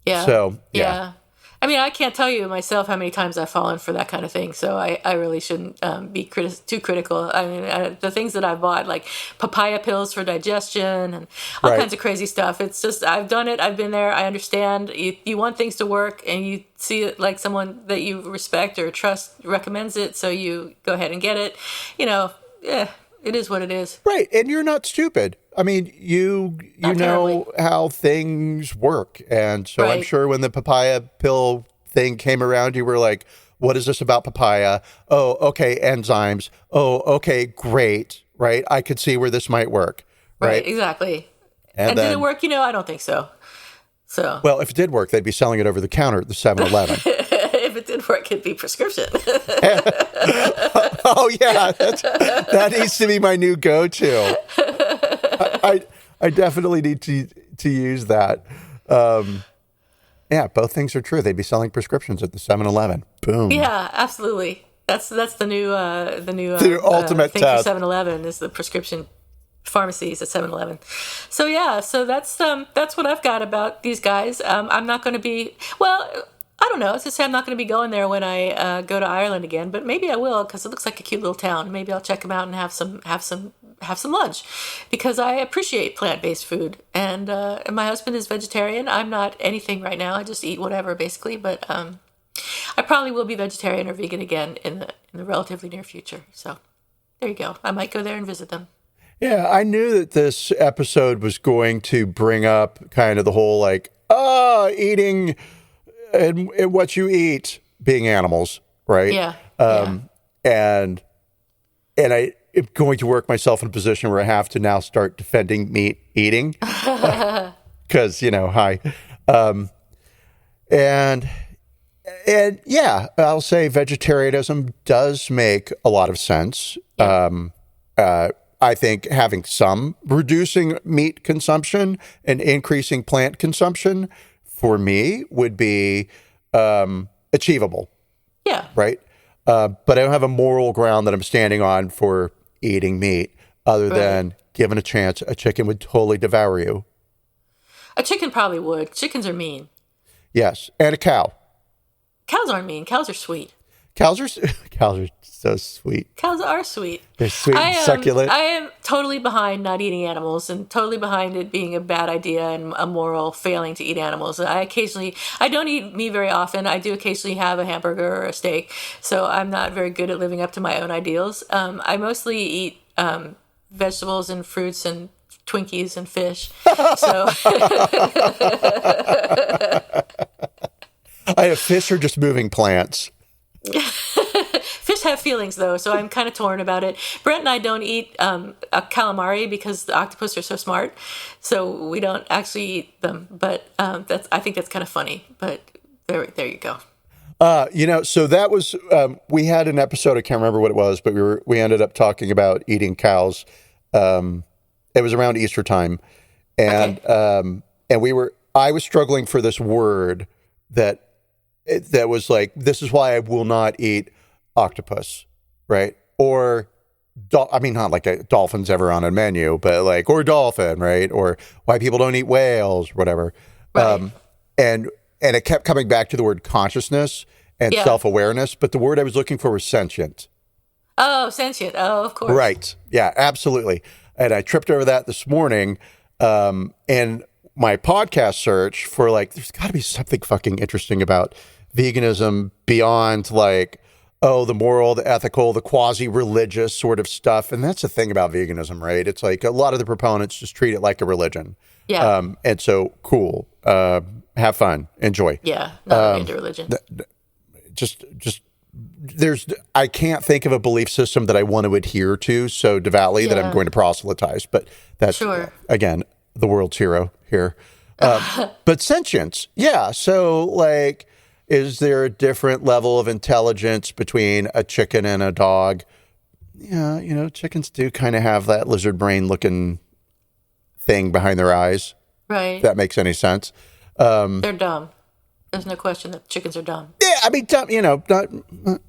Yeah. So, yeah. I mean, I can't tell you myself how many times I've fallen for that kind of thing, so I really shouldn't be too critical. I mean, the things that I've bought, like papaya pills for digestion and all kinds of crazy stuff. It's just, I've done it. I've been there. I understand. You want things to work, and you see it like someone that you respect or trust recommends it, so you go ahead and get it. It is what it is. Right, and you're not stupid. I mean, you know how things work. And so I'm sure when the papaya pill thing came around, you were like, what is this about papaya? Oh, okay, enzymes. Oh, okay, great, right? I could see where this might work, right? Exactly. And did it work? I don't think so. Well, if it did work, they'd be selling it over the counter at the 7-Eleven. If it did work, it'd be prescription. Oh, yeah, that needs to be my new go-to. I definitely need to use that. Yeah, both things are true. They'd be selling prescriptions at the 7-Eleven. Boom. Yeah, absolutely. That's the new ultimate thing test. For 7-Eleven is the prescription pharmacies at 7-Eleven. So yeah, so that's what I've got about these guys. I'm not going to be I don't know. It's to say I'm not going to be going there when I go to Ireland again, but maybe I will because it looks like a cute little town. Maybe I'll check them out and have some lunch, because I appreciate plant-based food. And my husband is vegetarian. I'm not anything right now. I just eat whatever basically. But I probably will be vegetarian or vegan again in the relatively near future. So there you go. I might go there and visit them. Yeah, I knew that this episode was going to bring up kind of the whole like, eating and what you eat being animals, right? Yeah. And I am going to work myself in a position where I have to now start defending meat eating because, hi. And yeah, I'll say vegetarianism does make a lot of sense. I think reducing meat consumption and increasing plant consumption for me would be achievable. Yeah. Right. But I don't have a moral ground that I'm standing on for eating meat other than given a chance, a chicken would totally devour you. A chicken probably would. Chickens are mean. Yes. And a cow. Cows aren't mean. Cows are sweet. Cows are so sweet. Cows are sweet. They're sweet and succulent. I am totally behind not eating animals and totally behind it being a bad idea and a moral failing to eat animals. I don't eat meat very often. I do occasionally have a hamburger or a steak, so I'm not very good at living up to my own ideals. I mostly eat vegetables and fruits and Twinkies and fish. So Fish are just moving plants. Fish have feelings, though, so I'm kind of torn about it. Brent and I don't eat a calamari because the octopus are so smart, so we don't actually eat them. But I think that's kind of funny. But there you go. So that was we had an episode. I can't remember what it was, but we ended up talking about eating cows. It was around Easter time, and I was struggling for this word that was like, this is why I will not eat octopus, right? Or, not like a dolphin's ever on a menu, but like, or dolphin, right? Or why people don't eat whales, whatever. Right. And it kept coming back to the word consciousness and self-awareness, but the word I was looking for was sentient. Oh, sentient. Oh, of course. Right. Yeah, absolutely. And I tripped over that this morning, and my podcast search for like, there's got to be something fucking interesting about veganism beyond like, the moral, the ethical, the quasi-religious sort of stuff. And that's the thing about veganism, right? It's like a lot of the proponents just treat it like a religion. Yeah. And so cool. Have fun. Enjoy. Yeah. Not really into religion. I can't think of a belief system that I want to adhere to so devoutly that I'm going to proselytize. But that's, again, the world's hero here. But sentience. Yeah. So like, is there a different level of intelligence between a chicken and a dog? Yeah, chickens do kind of have that lizard brain looking thing behind their eyes. Right. If that makes any sense. They're dumb. There's no question that chickens are dumb. Yeah, I mean, dumb,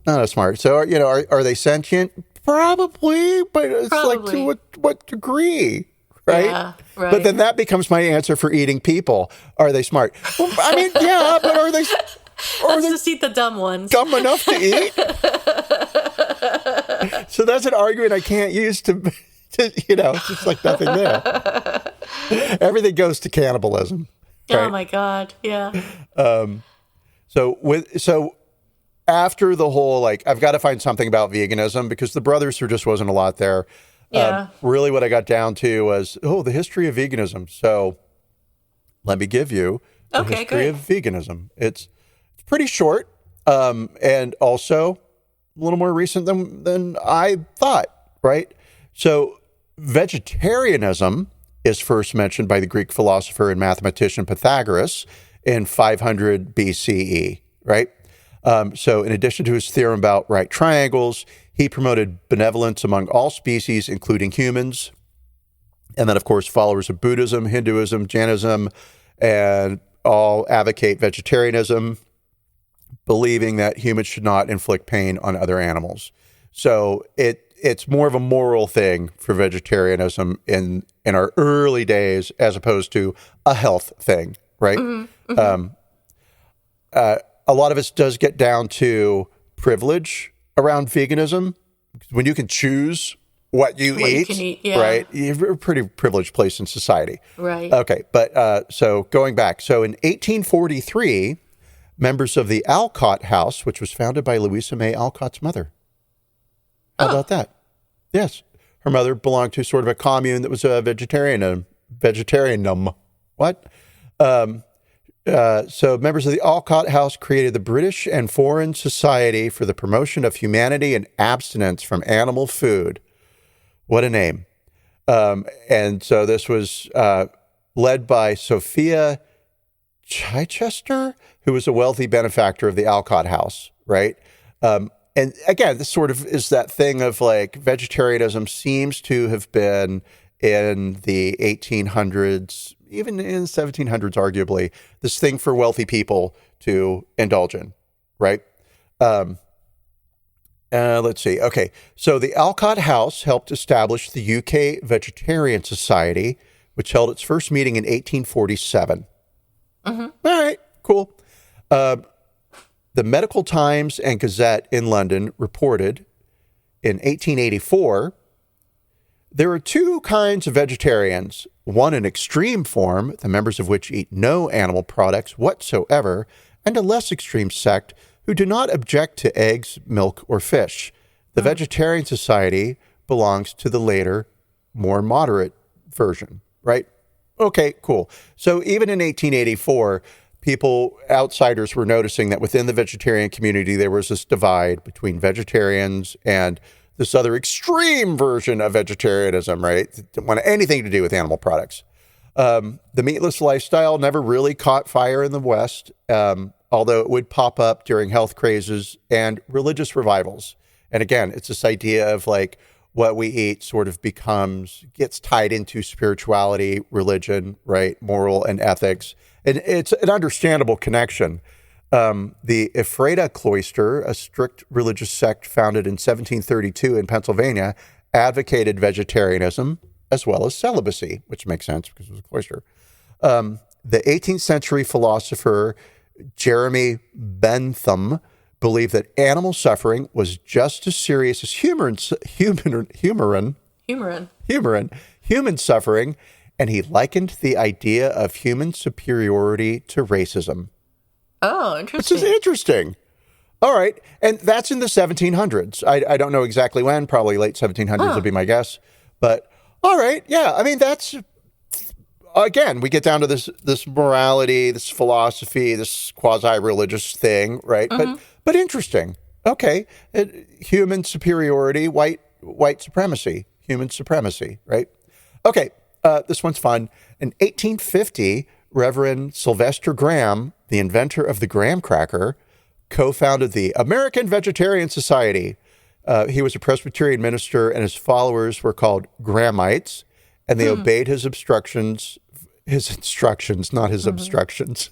not as smart. So, are they sentient? Probably, but it's like to what degree? Right? Yeah, right. But then that becomes my answer for eating people. Are they smart? Well, I mean, yeah, but are they... Let's just eat the dumb ones. Dumb enough to eat? So that's an argument I can't use to just like nothing there. Everything goes to cannibalism. Right? Oh my God. Yeah. So after the whole, like, I've got to find something about veganism because the brothers, there just wasn't a lot there. Yeah. Really what I got down to was, the history of veganism. So let me give you the history of veganism. It's pretty short, and also a little more recent than I thought, right? So vegetarianism is first mentioned by the Greek philosopher and mathematician Pythagoras in 500 BCE, right? So in addition to his theorem about right triangles, he promoted benevolence among all species, including humans. And then, of course, followers of Buddhism, Hinduism, Jainism, and all advocate vegetarianism, believing that humans should not inflict pain on other animals. So it's more of a moral thing for vegetarianism in our early days as opposed to a health thing, right? Mm-hmm. a lot of it does get down to privilege around veganism. When you can choose what you eat, right? You're a pretty privileged place in society. Right. Okay, but so going back. So in 1843, members of the Alcott House, which was founded by Louisa May Alcott's mother. How about that? Yes. Her mother belonged to sort of a commune that was a vegetarianum. What? So members of the Alcott House created the British and Foreign Society for the Promotion of Humanity and Abstinence from Animal Food. What a name. And so this was led by Sophia Chichester, who was a wealthy benefactor of the Alcott House, right? And again, this sort of is that thing of like vegetarianism seems to have been in the 1800s, even in the 1700s, arguably, this thing for wealthy people to indulge in, right? Let's see. Okay, so the Alcott House helped establish the UK Vegetarian Society, which held its first meeting in 1847. Mm-hmm. All right, cool. The Medical Times and Gazette in London reported in 1884, there are two kinds of vegetarians, one in extreme form, the members of which eat no animal products whatsoever, and a less extreme sect who do not object to eggs, milk, or fish. The Vegetarian Society belongs to the later, more moderate version, right? Okay, cool. So even in 1884, outsiders were noticing that within the vegetarian community, there was this divide between vegetarians and this other extreme version of vegetarianism, right? Didn't want anything to do with animal products. The meatless lifestyle never really caught fire in the West, although it would pop up during health crazes and religious revivals. And again, it's this idea of like what we eat sort of gets tied into spirituality, religion, right? Moral and ethics. And it's an understandable connection. The Ephrata cloister, a strict religious sect founded in 1732 in Pennsylvania, advocated vegetarianism as well as celibacy, which makes sense because it was a cloister. The 18th century philosopher Jeremy Bentham believed that animal suffering was just as serious as human suffering, and he likened the idea of human superiority to racism. Oh, interesting. Which is interesting. All right. And that's in the 1700s. I don't know exactly when, probably late 1700s would be my guess. But all right. Yeah. I mean, that's, again, we get down to this morality, this philosophy, this quasi-religious thing, right? Mm-hmm. But interesting. Okay. Human superiority, white supremacy, human supremacy, right? Okay. This one's fun. In 1850, Reverend Sylvester Graham, the inventor of the graham cracker, co-founded the American Vegetarian Society. He was a Presbyterian minister, and his followers were called Grahamites, and they obeyed his instructions, not his obstructions.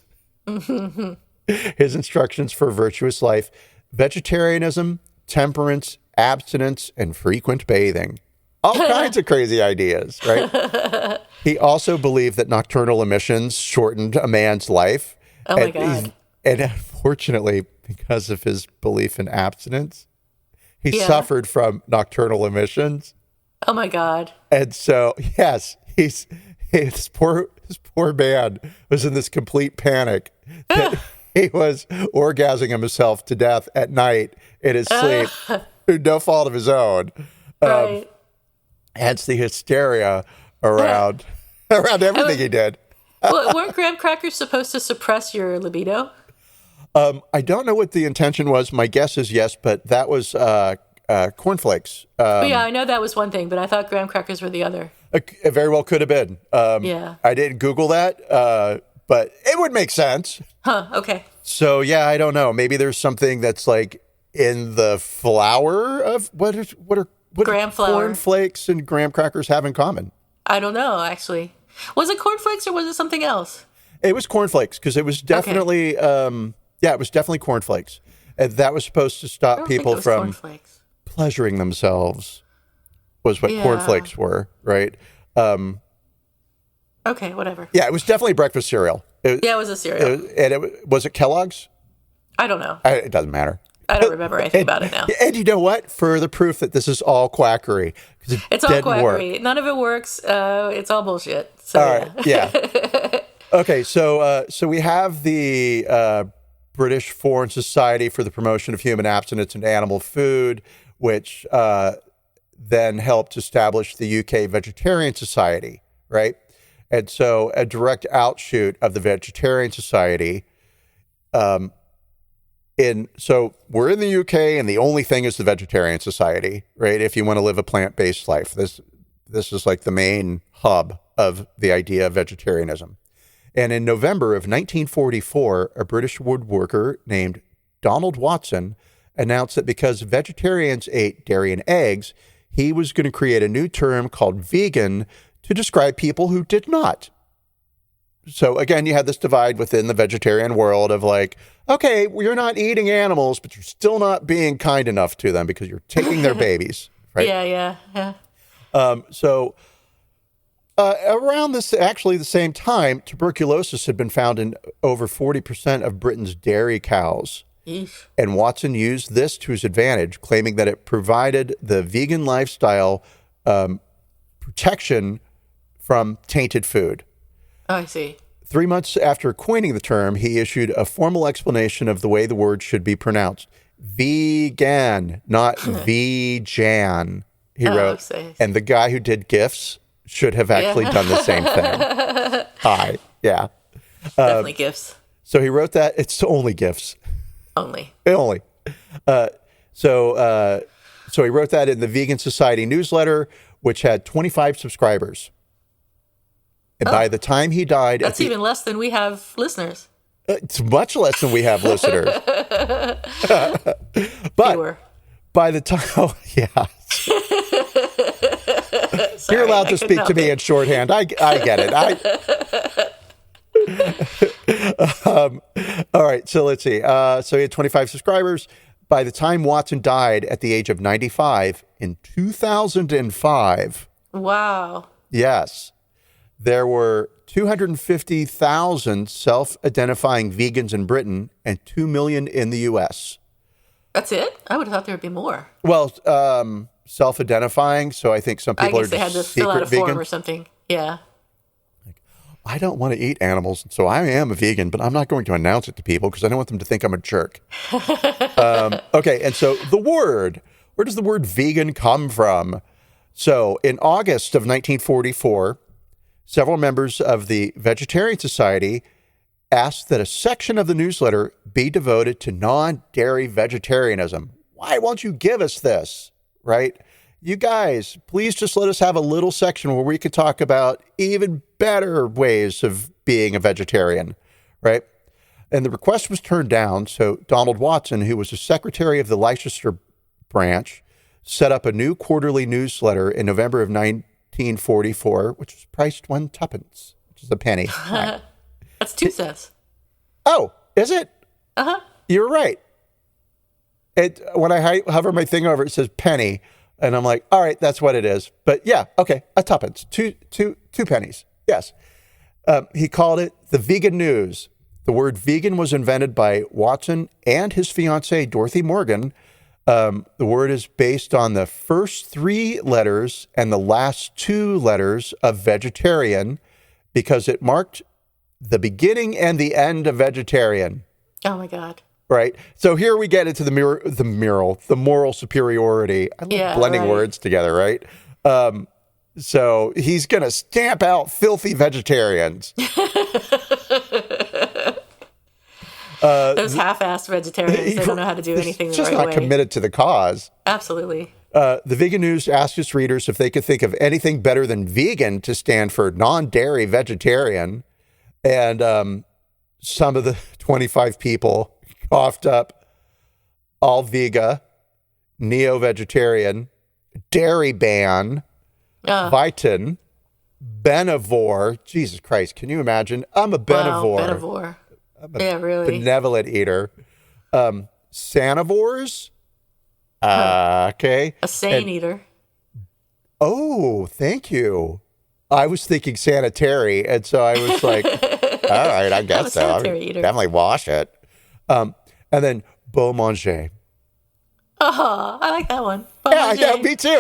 His instructions for virtuous life: vegetarianism, temperance, abstinence, and frequent bathing. All kinds of crazy ideas, right? He also believed that nocturnal emissions shortened a man's life. Oh, my God. And unfortunately, because of his belief in abstinence, he suffered from nocturnal emissions. Oh, my God. And so, yes, his poor man was in this complete panic that he was orgasming himself to death at night in his sleep through no fault of his own. Right. Hence the hysteria around everything he did. Well, weren't graham crackers supposed to suppress your libido? I don't know what the intention was. My guess is yes, but that was cornflakes. Yeah, I know that was one thing, but I thought graham crackers were the other. It very well could have been. Yeah. I didn't Google that, but it would make sense. Huh, okay. So, yeah, I don't know. Maybe there's something that's like in the flour of what graham flour. Cornflakes and graham crackers have in common? I don't know, actually. Was it cornflakes or was it something else? It was cornflakes because it was definitely, it was definitely cornflakes. And that was supposed to stop people from pleasuring themselves, was what cornflakes were, right? Okay, whatever. Yeah, it was definitely breakfast cereal. It was a cereal. Was it Kellogg's? I don't know. It doesn't matter. I don't remember anything about it now. And you know what? Further proof that this is all quackery. It's all quackery. None of it works. It's all bullshit. So, all right. Yeah. Okay. So we have the British Foreign Society for the Promotion of Human Abstinence and Animal Food, which then helped establish the UK Vegetarian Society, right? And so a direct outshoot of the Vegetarian Society. So we're in the UK, and the only thing is the Vegetarian Society, right? If you want to live a plant-based life, this is like the main hub of the idea of vegetarianism. And in November of 1944, a British woodworker named Donald Watson announced that because vegetarians ate dairy and eggs, he was going to create a new term called vegan to describe people who did not. So again, you had this divide within the vegetarian world of like, okay, well, you're not eating animals, but you're still not being kind enough to them because you're taking their babies, right? Yeah. Around the same time, tuberculosis had been found in over 40% of Britain's dairy cows. Eesh. And Watson used this to his advantage, claiming that it provided the vegan lifestyle protection from tainted food. Oh, I see. 3 months after coining the term, he issued a formal explanation of the way the word should be pronounced. Vegan, not vegan, he wrote. And the guy who did GIFs should have actually done the same thing. Hi. Yeah. Definitely GIFs. So he wrote that. It's only GIFs. Only. So he wrote that in the Vegan Society newsletter, which had 25 subscribers. And by the time he died... That's even less than we have listeners. It's much less than we have listeners. But Fewer. By the time... Oh, yeah. Sorry, you're allowed to speak to me in shorthand. I get it. All right, so let's see. So he had 25 subscribers. By the time Watson died at the age of 95 in 2005... Wow. Yes. There were 250,000 self-identifying vegans in Britain and 2 million in the U.S. That's it? I would have thought there would be more. Well, self-identifying, so I think some people are just they had to fill out a vegan. form or something. Yeah. I don't want to eat animals, so I am a vegan, but I'm not going to announce it to people because I don't want them to think I'm a jerk. Okay, and so the word, where does the word vegan come from? So in August of 1944, several members of the Vegetarian Society asked that a section of the newsletter be devoted to non-dairy vegetarianism. Why won't you give us this, right? You guys, please just let us have a little section where we can talk about even better ways of being a vegetarian, right? And the request was turned down, so Donald Watson, who was the secretary of the Leicester branch, set up a new quarterly newsletter in November of 1944, which was priced 1 tuppence, which is a penny. Right. That's 2 cents. Oh, is it? Uh-huh. You're right. When I hover my thing over, it says penny, and I'm like, all right, that's what it is. But yeah, okay, a tuppence, two pennies. Yes. He called it the Vegan News. The word vegan was invented by Watson and his fiancée, Dorothy Morgan. The word is based on the first 3 letters and the last 2 letters of vegetarian because it marked the beginning and the end of vegetarian. Oh, my God. Right. So here we get into the moral superiority. I love blending words together, right? So he's going to stamp out filthy vegetarians. Those half-assed vegetarians, they don't know how to do anything the right way. Just not committed to the cause. Absolutely. The Vegan News asked its readers if they could think of anything better than vegan to stand for non-dairy vegetarian. And some of the 25 people coughed up Alvega, neo-vegetarian, dairy ban, Vitin, benivore. Jesus Christ, can you imagine? I'm a benivore. Wow, benivore. Yeah, really. Benevolent eater. Sanivores. Okay. A sane eater. Oh, thank you. I was thinking sanitary, and so I was like, all right, I guess so. Sanitary eater. Definitely wash it. And And then beau manger. Oh, I like that one. Yeah, me too.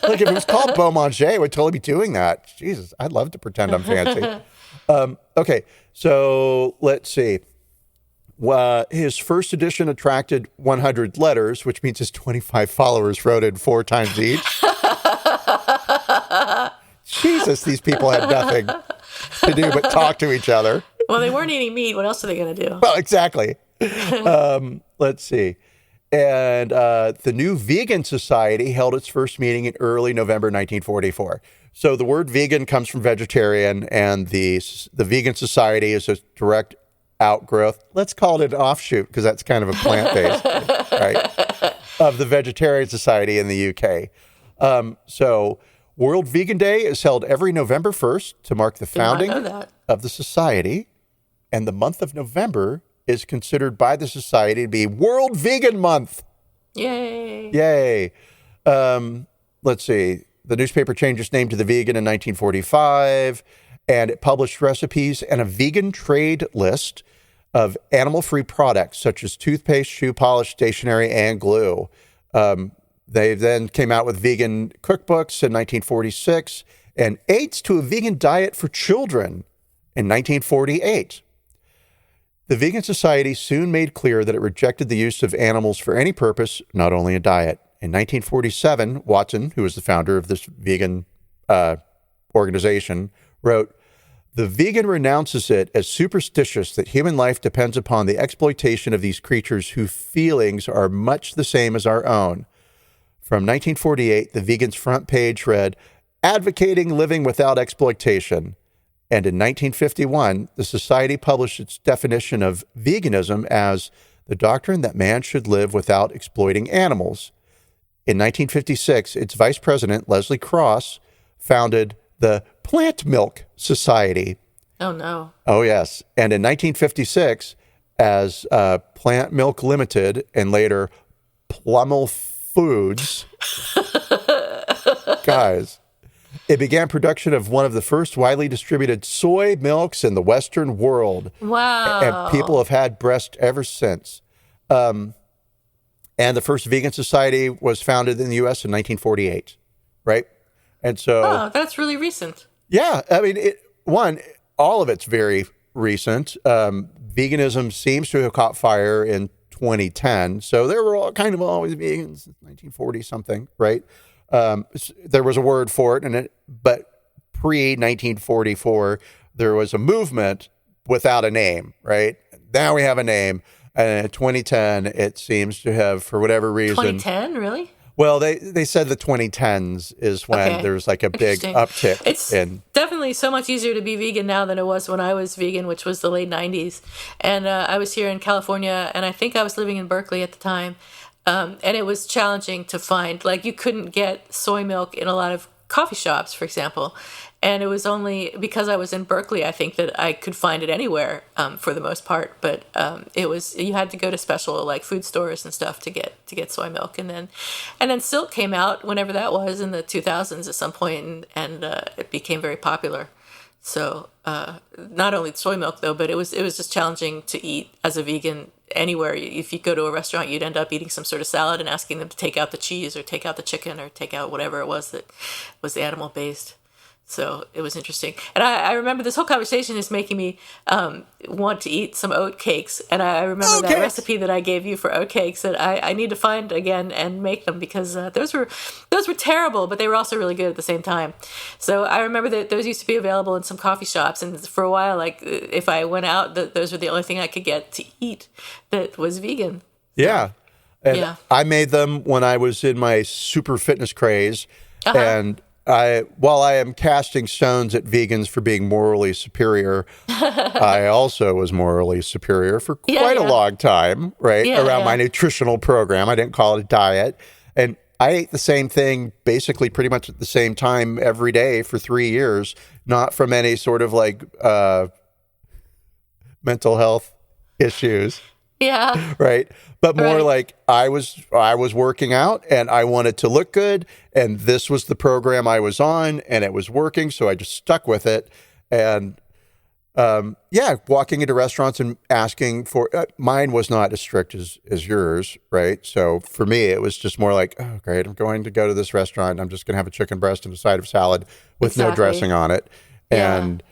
Like if it was called beau manger, I would totally be doing that. Jesus, I'd love to pretend I'm fancy. Okay, so let's see. His first edition attracted 100 letters, which means his 25 followers wrote it 4 times each. Jesus, these people had nothing to do but talk to each other. Well, they weren't eating meat. What else are they going to do? Well, exactly. Let's see. And the new Vegan Society held its first meeting in early November 1944. So the word vegan comes from vegetarian, and the Vegan Society is a direct outgrowth. Let's call it an offshoot because that's kind of a plant-based, right? Of the Vegetarian Society in the UK. So World Vegan Day is held every November 1st to mark the founding of the society, and the month of November is considered by the society to be World Vegan Month. Yay. Yay. Let's see. The newspaper changed its name to The Vegan in 1945, and it published recipes and a vegan trade list of animal-free products such as toothpaste, shoe polish, stationery, and glue. They then came out with vegan cookbooks in 1946 and Aids to a Vegan Diet for Children in 1948. The Vegan Society soon made clear that it rejected the use of animals for any purpose, not only a diet. In 1947, Watson, who was the founder of this vegan organization, wrote, "The vegan renounces it as superstitious that human life depends upon the exploitation of these creatures whose feelings are much the same as our own." From 1948, the vegan's front page read, "Advocating living without exploitation." And in 1951, the society published its definition of veganism as the doctrine that man should live without exploiting animals. In 1956, its vice president, Leslie Cross, founded the Plant Milk Society. Oh, no. Oh, yes. And in 1956, as Plant Milk Limited and later Plummel Foods, guys, it began production of one of the first widely distributed soy milks in the Western world. Wow. And people have had breast ever since. And the first vegan society was founded in the U.S. in 1948, right? And so... Oh, that's really recent. Yeah. I mean, all of it's very recent. Veganism seems to have caught fire in 2010. So there were always vegans since 1940 something, right? There was a word for it, but pre-1944, there was a movement without a name, right? Now we have a name. And in 2010, it seems to have, for whatever reason... 2010, really? Well, they said the 2010s is when there's like a big uptick. It's definitely so much easier to be vegan now than it was when I was vegan, which was the late 90s. And I was here in California, and I think I was living in Berkeley at the time. And it was challenging to find, like, you couldn't get soy milk in a lot of coffee shops, for example. And it was only because I was in Berkeley, I think, that I could find it anywhere for the most part. But you had to go to special like food stores and stuff to get soy milk. And then Silk came out whenever that was in the 2000s at some point, and it became very popular. So not only soy milk though, but it was just challenging to eat as a vegan anywhere. If you go to a restaurant, you'd end up eating some sort of salad and asking them to take out the cheese or take out the chicken or take out whatever it was that was the animal based. So it was interesting. And I remember this whole conversation is making me want to eat some oat cakes. And I remember that recipe that I gave you for oat cakes that I need to find again and make them, because those were terrible, but they were also really good at the same time. So I remember that those used to be available in some coffee shops. And for a while, like if I went out, those were the only thing I could get to eat that was vegan. Yeah. And I made them when I was in my super fitness craze. Uh-huh. And while I am casting stones at vegans for being morally superior, I also was morally superior for quite a long time, right? Around my nutritional program. I didn't call it a diet. And I ate the same thing basically pretty much at the same time every day for 3 years, not from any sort of like mental health issues. Yeah. Right. But more like I was working out and I wanted to look good, and this was the program I was on and it was working. So I just stuck with it. And walking into restaurants and asking for, mine was not as strict as yours, right? So for me, it was just more like, oh, great, I'm going to go to this restaurant. I'm just going to have a chicken breast and a side of salad with no dressing on it. And,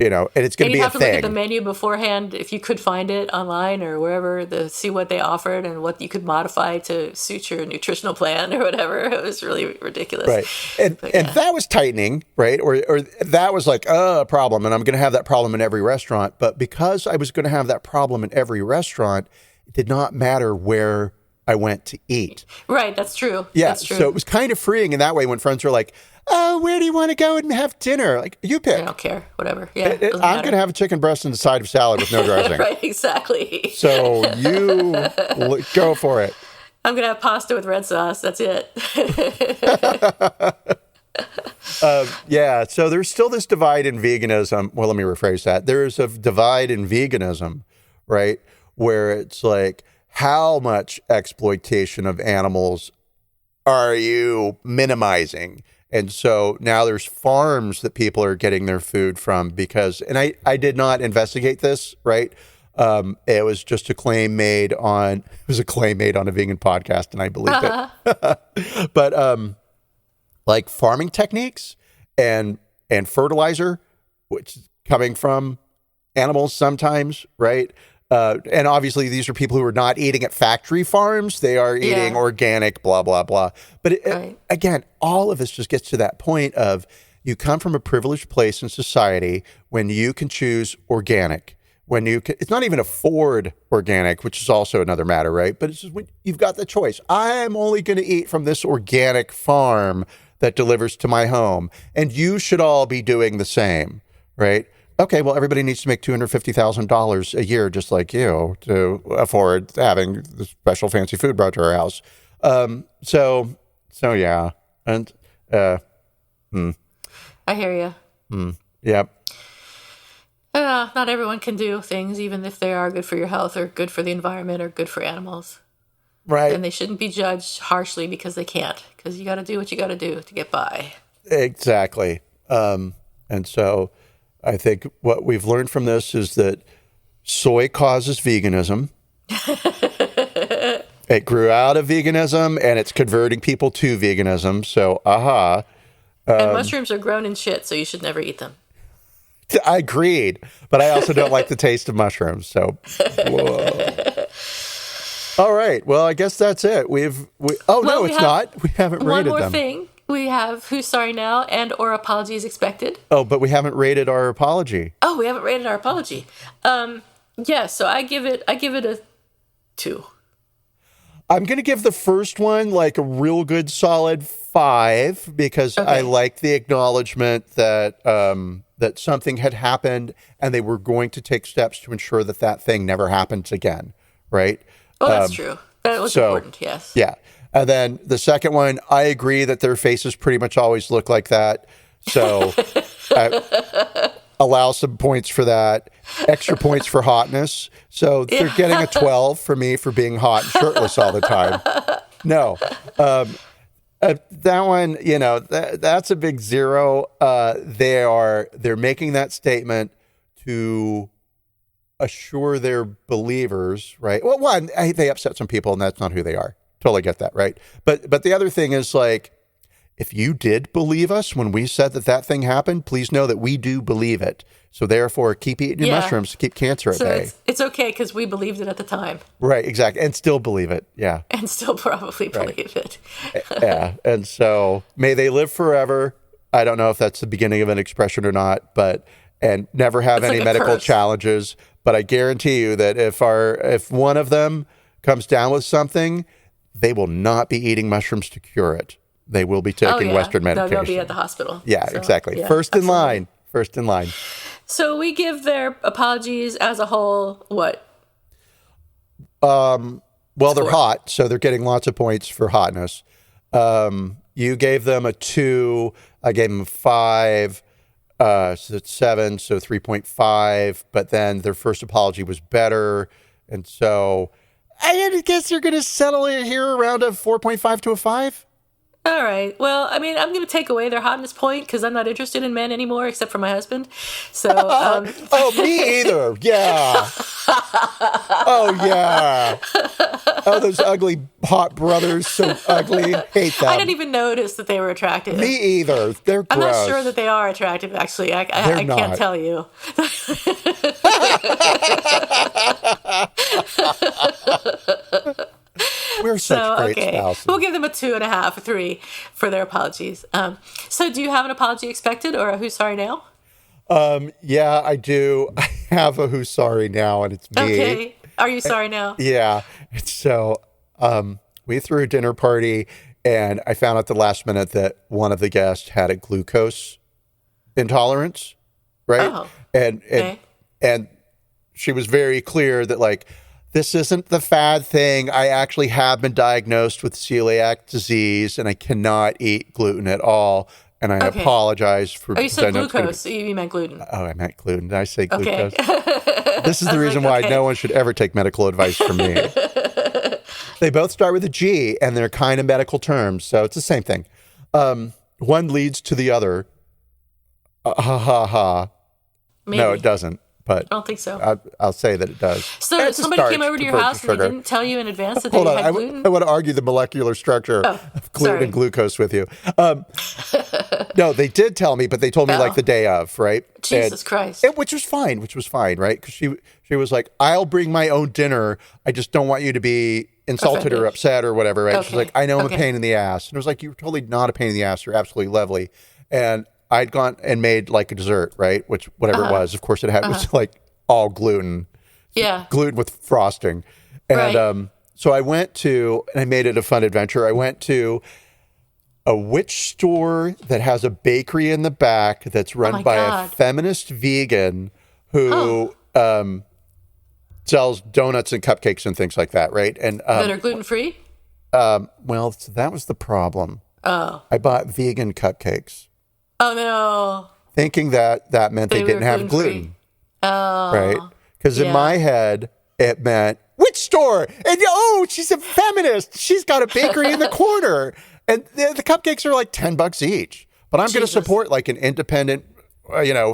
and it's going to be a thing. You have to look at the menu beforehand if you could find it online or wherever to see what they offered and what you could modify to suit your nutritional plan or whatever. It was really ridiculous. Right. And that was tightening, right? Or that was like, a problem. And I'm going to have that problem in every restaurant. But because I was going to have that problem in every restaurant, it did not matter where I went to eat. Right. That's true. Yeah. That's true. So it was kind of freeing in that way when friends were like, oh, where do you want to go and have dinner? Like, you pick. I don't care. Whatever. Yeah. I'm going to have a chicken breast and a side of salad with no dressing. Right. Exactly. So you go for it. I'm going to have pasta with red sauce. That's it. So there's still this divide in veganism. Well, let me rephrase that. There's a divide in veganism, right? Where it's like, how much exploitation of animals are you minimizing? And so now there's farms that people are getting their food from because, and I did not investigate this, right? It was just a claim made on a vegan podcast, and I believed it. But like farming techniques and fertilizer, which is coming from animals sometimes, right? And obviously these are people who are not eating at factory farms. They are eating organic, blah, blah, blah. But again, all of this just gets to that point of you come from a privileged place in society when you can choose organic, when you can, it's not even afford organic, which is also another matter, right? But it's just when you've got the choice. I'm only going to eat from this organic farm that delivers to my home. And you should all be doing the same, right? Okay, well, everybody needs to make $250,000 a year, just like you, to afford having the special fancy food brought to our house. So yeah, and I hear you. Yep. Not everyone can do things, even if they are good for your health or good for the environment or good for animals. Right. And they shouldn't be judged harshly because they can't. Because you got to do what you got to do to get by. Exactly. And so I think what we've learned from this is that soy causes veganism. It grew out of veganism, and it's converting people to veganism. So, and mushrooms are grown in shit, so you should never eat them. I agreed, but I also don't like the taste of mushrooms. So, whoa. All right. Well, I guess that's it. It's not. We haven't rated them. One more thing. We have Who's Sorry Now and or Apologies Expected. Oh, but we haven't rated our apology. Oh, we haven't rated our apology. So I give it a 2. I'm going to give the first one like a real good solid 5 because I like the acknowledgement that that something had happened and they were going to take steps to ensure that that thing never happens again, right? Oh, that's true. That was important, yes. Yeah. And then the second one, I agree that their faces pretty much always look like that. So allow some points for that. Extra points for hotness. So they're getting a 12 for me for being hot and shirtless all the time. No. That one, that's a big 0. They're making that statement to assure their believers, right? Well, one, they upset some people and that's not who they are. Totally get that, right? But the other thing is like, if you did believe us when we said that thing happened, please know that we do believe it. So therefore, keep eating your mushrooms to keep cancer at bay. It's okay because we believed it at the time. Right, exactly. And still believe it, yeah. And still probably believe it. Yeah, and so may they live forever. I don't know if that's the beginning of an expression or not, and never have any medical challenges. But I guarantee you that if one of them comes down with something, they will not be eating mushrooms to cure it. They will be taking Western medication. They'll be at the hospital. Yeah, exactly. Yeah, First in line. So we give their apologies as a whole, what? Well, they're hot, so they're getting lots of points for hotness. You gave them a 2. I gave them a 5. So it's 7, so 3.5. But then their first apology was better. And so I guess you're going to settle it here around a 4.5 to a 5? All right. Well, I mean, I'm going to take away their hotness point because I'm not interested in men anymore, except for my husband. So, Oh, me either. Yeah. Oh, yeah. Oh, those ugly hot brothers, so ugly. Hate them. I didn't even notice that they were attractive. Me either. They're gross. I'm not sure that they are attractive, actually. I can't tell you. We're such great spouses. We'll give them a 2.5, a 3 for their apologies. So do you have an apology expected or a who's sorry now? Yeah, I do. I have a who's sorry now, and it's me. Okay. Are you sorry now? Yeah. So we threw a dinner party, and I found out at the last minute that one of the guests had a glucose intolerance, right? Oh, okay. And she was very clear that, like, this isn't the fad thing. I actually have been diagnosed with celiac disease, and I cannot eat gluten at all. And I apologize for... Oh, you said glucose. You meant gluten. Oh, I meant gluten. Did I say glucose? This is the reason why no one should ever take medical advice from me. They both start with a G, and they're kind of medical terms, so it's the same thing. One leads to the other. Ha, ha, ha. Maybe. No, it doesn't. But I don't think so. I'll say that it does. So somebody came over to your house and they didn't tell you in advance that they had gluten? I want to argue the molecular structure of gluten and glucose with you. No, they did tell me, but they told me like the day of, right? Jesus Christ. Which was fine, right? Because she was like, I'll bring my own dinner. I just don't want you to be insulted or upset or whatever, right? Okay. She's like, I know I'm a pain in the ass. And it was like, you're totally not a pain in the ass. You're absolutely lovely. And I'd gone and made like a dessert, right? Which, whatever it was, of course it had, it was like all gluten. Yeah. Gluten with frosting. And so I went to, and I made it a fun adventure. I went to a witch store that has a bakery in the back that's run by a feminist vegan who sells donuts and cupcakes and things like that, right? And that are gluten-free? Well, so that was the problem. Oh. I bought vegan cupcakes. Oh, no. Thinking that meant they didn't have gluten. Oh. Right? Because in my head, it meant, witch store? And she's a feminist. She's got a bakery in the corner. And the cupcakes are like $10 each. But I'm going to support like an independent,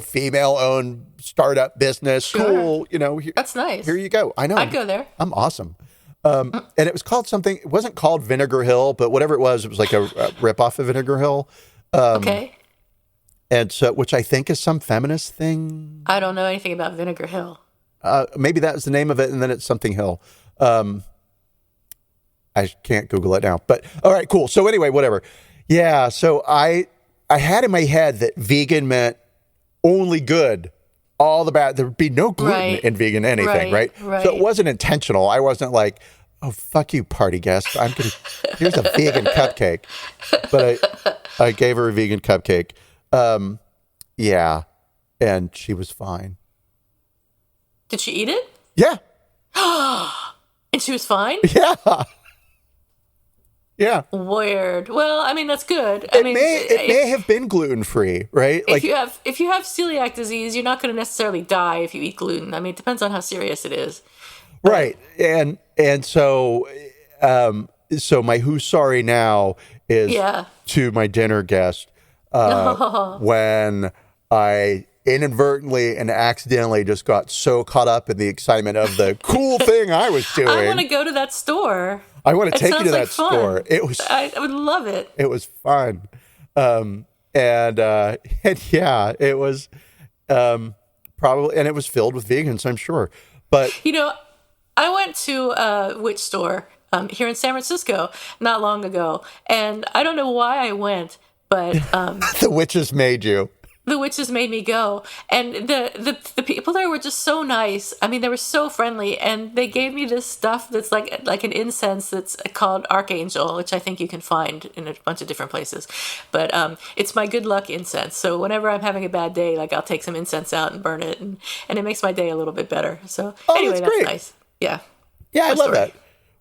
female-owned startup business. Sure. Cool. That's nice. Here you go. I know. I'd go there. I'm awesome. And it was called something, it wasn't called Vinegar Hill, but whatever it was like a ripoff of Vinegar Hill. Okay. And so, which I think is some feminist thing. I don't know anything about Vinegar Hill. Maybe that was the name of it, and then it's something Hill. I can't Google it now, but all right, cool. So anyway, whatever. Yeah, so I had in my head that vegan meant only good, all the bad. There would be no gluten in vegan anything, right? So it wasn't intentional. I wasn't like, oh, fuck you, party guest. Here's a vegan cupcake. But I gave her a vegan cupcake. Yeah, and she was fine. Did she eat it? Yeah. And she was fine? Yeah. Yeah. Weird. Well, I mean, that's good. It may have been gluten-free, right? If you have celiac disease, you're not going to necessarily die if you eat gluten. I mean, it depends on how serious it is. Right. And so my who's sorry now is to my dinner guest. When I inadvertently and accidentally just got so caught up in the excitement of the cool thing I was doing. I want to go to that store. I want to take you to that store. I would love it. It was fun. And yeah, it was probably, and it was filled with vegans, I'm sure. But I went to a witch store here in San Francisco not long ago, and I don't know why I went. But the witches made you. The witches made me go. And the people there were just so nice. I mean, they were so friendly. And they gave me this stuff that's like an incense that's called Archangel, which I think you can find in a bunch of different places. But it's my good luck incense. So whenever I'm having a bad day, like I'll take some incense out and burn it. And it makes my day a little bit better. So anyway, that's nice. Yeah. Yeah, I love that.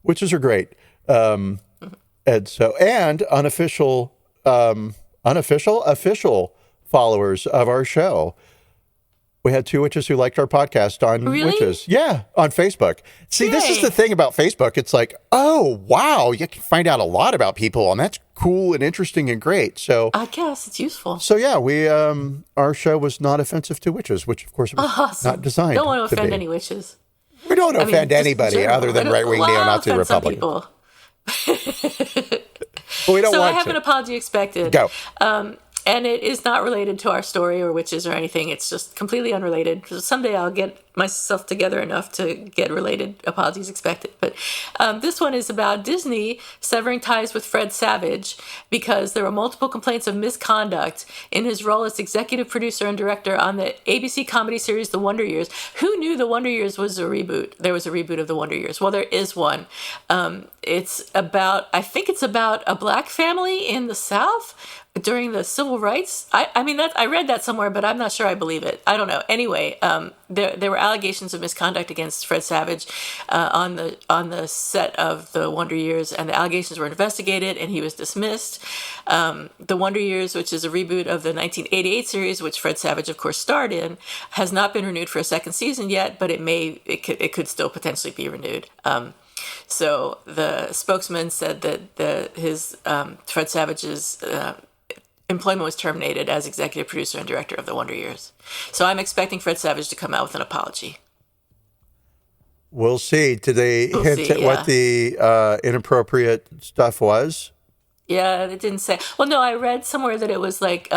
Witches are great. And official followers of our show. We had two witches who liked our podcast on Really? witches. Yeah, on Facebook. See, this is Yay. the thing about Facebook. It's like, oh, wow, you can find out a lot about people, and that's cool and interesting and great. So, I guess it's useful. so yeah, we our show was not offensive to witches, which of course was Awesome. not designed. Don't want to offend be. any witches. We don't I mean, offend just in anybody general. other than I don't- right-wing well, I'll neo-Nazi offend some Republicans. people. But we don't So I want have to. an apology expected. Go. And it is not related to our story or witches or anything. It's just completely unrelated. Someday I'll get myself together enough to get related apologies expected. But this one is about Disney severing ties with Fred Savage because there were multiple complaints of misconduct in his role as executive producer and director on the ABC comedy series The Wonder Years. Who knew The Wonder Years was a reboot? There was a reboot of The Wonder Years. Well, there is one. It's about, I think it's about a black family in the South during the civil rights. I mean, I read that somewhere, but I'm not sure I believe it. I don't know. Anyway, there were allegations of misconduct against Fred Savage on the set of The Wonder Years, and the allegations were investigated, and he was dismissed. The Wonder Years, which is a reboot of the 1988 series, which Fred Savage, of course, starred in, has not been renewed for a second season yet, but it could still potentially be renewed. So the spokesman said that his Fred Savage's employment was terminated as executive producer and director of The Wonder Years. So I'm expecting Fred Savage to come out with an apology. We'll see. Did they hint see, at what the inappropriate stuff was? Yeah, it didn't say. Well, no, I read somewhere that it was like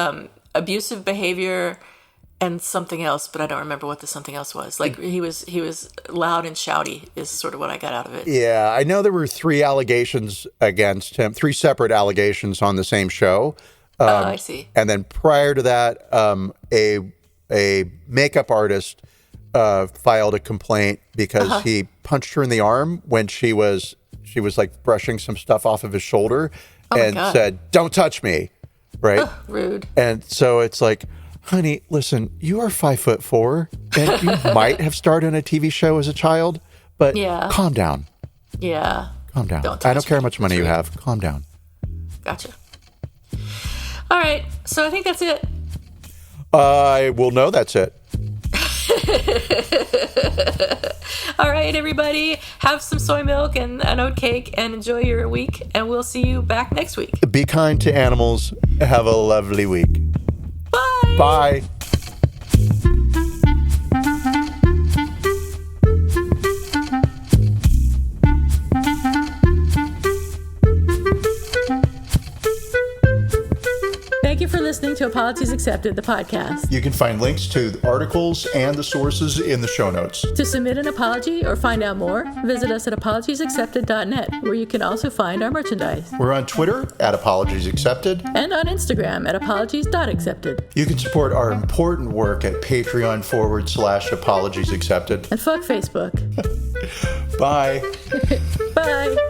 abusive behavior and something else, but I don't remember what the something else was. Like he was loud and shouty is sort of what I got out of it. Yeah, I know there were 3 allegations against him, 3 separate allegations on the same show. I see. And then prior to that, a makeup artist filed a complaint because he punched her in the arm when she was like brushing some stuff off of his shoulder and God. said, "Don't touch me," right? Rude. And so it's like, honey, listen, you are 5'4", and you might have starred in a TV show as a child, but Yeah. calm down. Yeah. Calm down. Don't I don't touch care how me. much money you have. Calm down. Gotcha. All right. So I think that's it. I will know that's it. All right, everybody. Have some soy milk and an oat cake and enjoy your week. And we'll see you back next week. Be kind to animals. Have a lovely week. Bye. Bye. Thank you for listening to Apologies Accepted, the podcast. You can find links to the articles and the sources in the show notes. To submit an apology or find out more, visit us at apologiesaccepted.net, where you can also find our merchandise. We're on Twitter at Apologies Accepted. And on Instagram at apologies.accepted. You can support our important work at Patreon.com/Apologies Accepted. And fuck Facebook. Bye. Bye.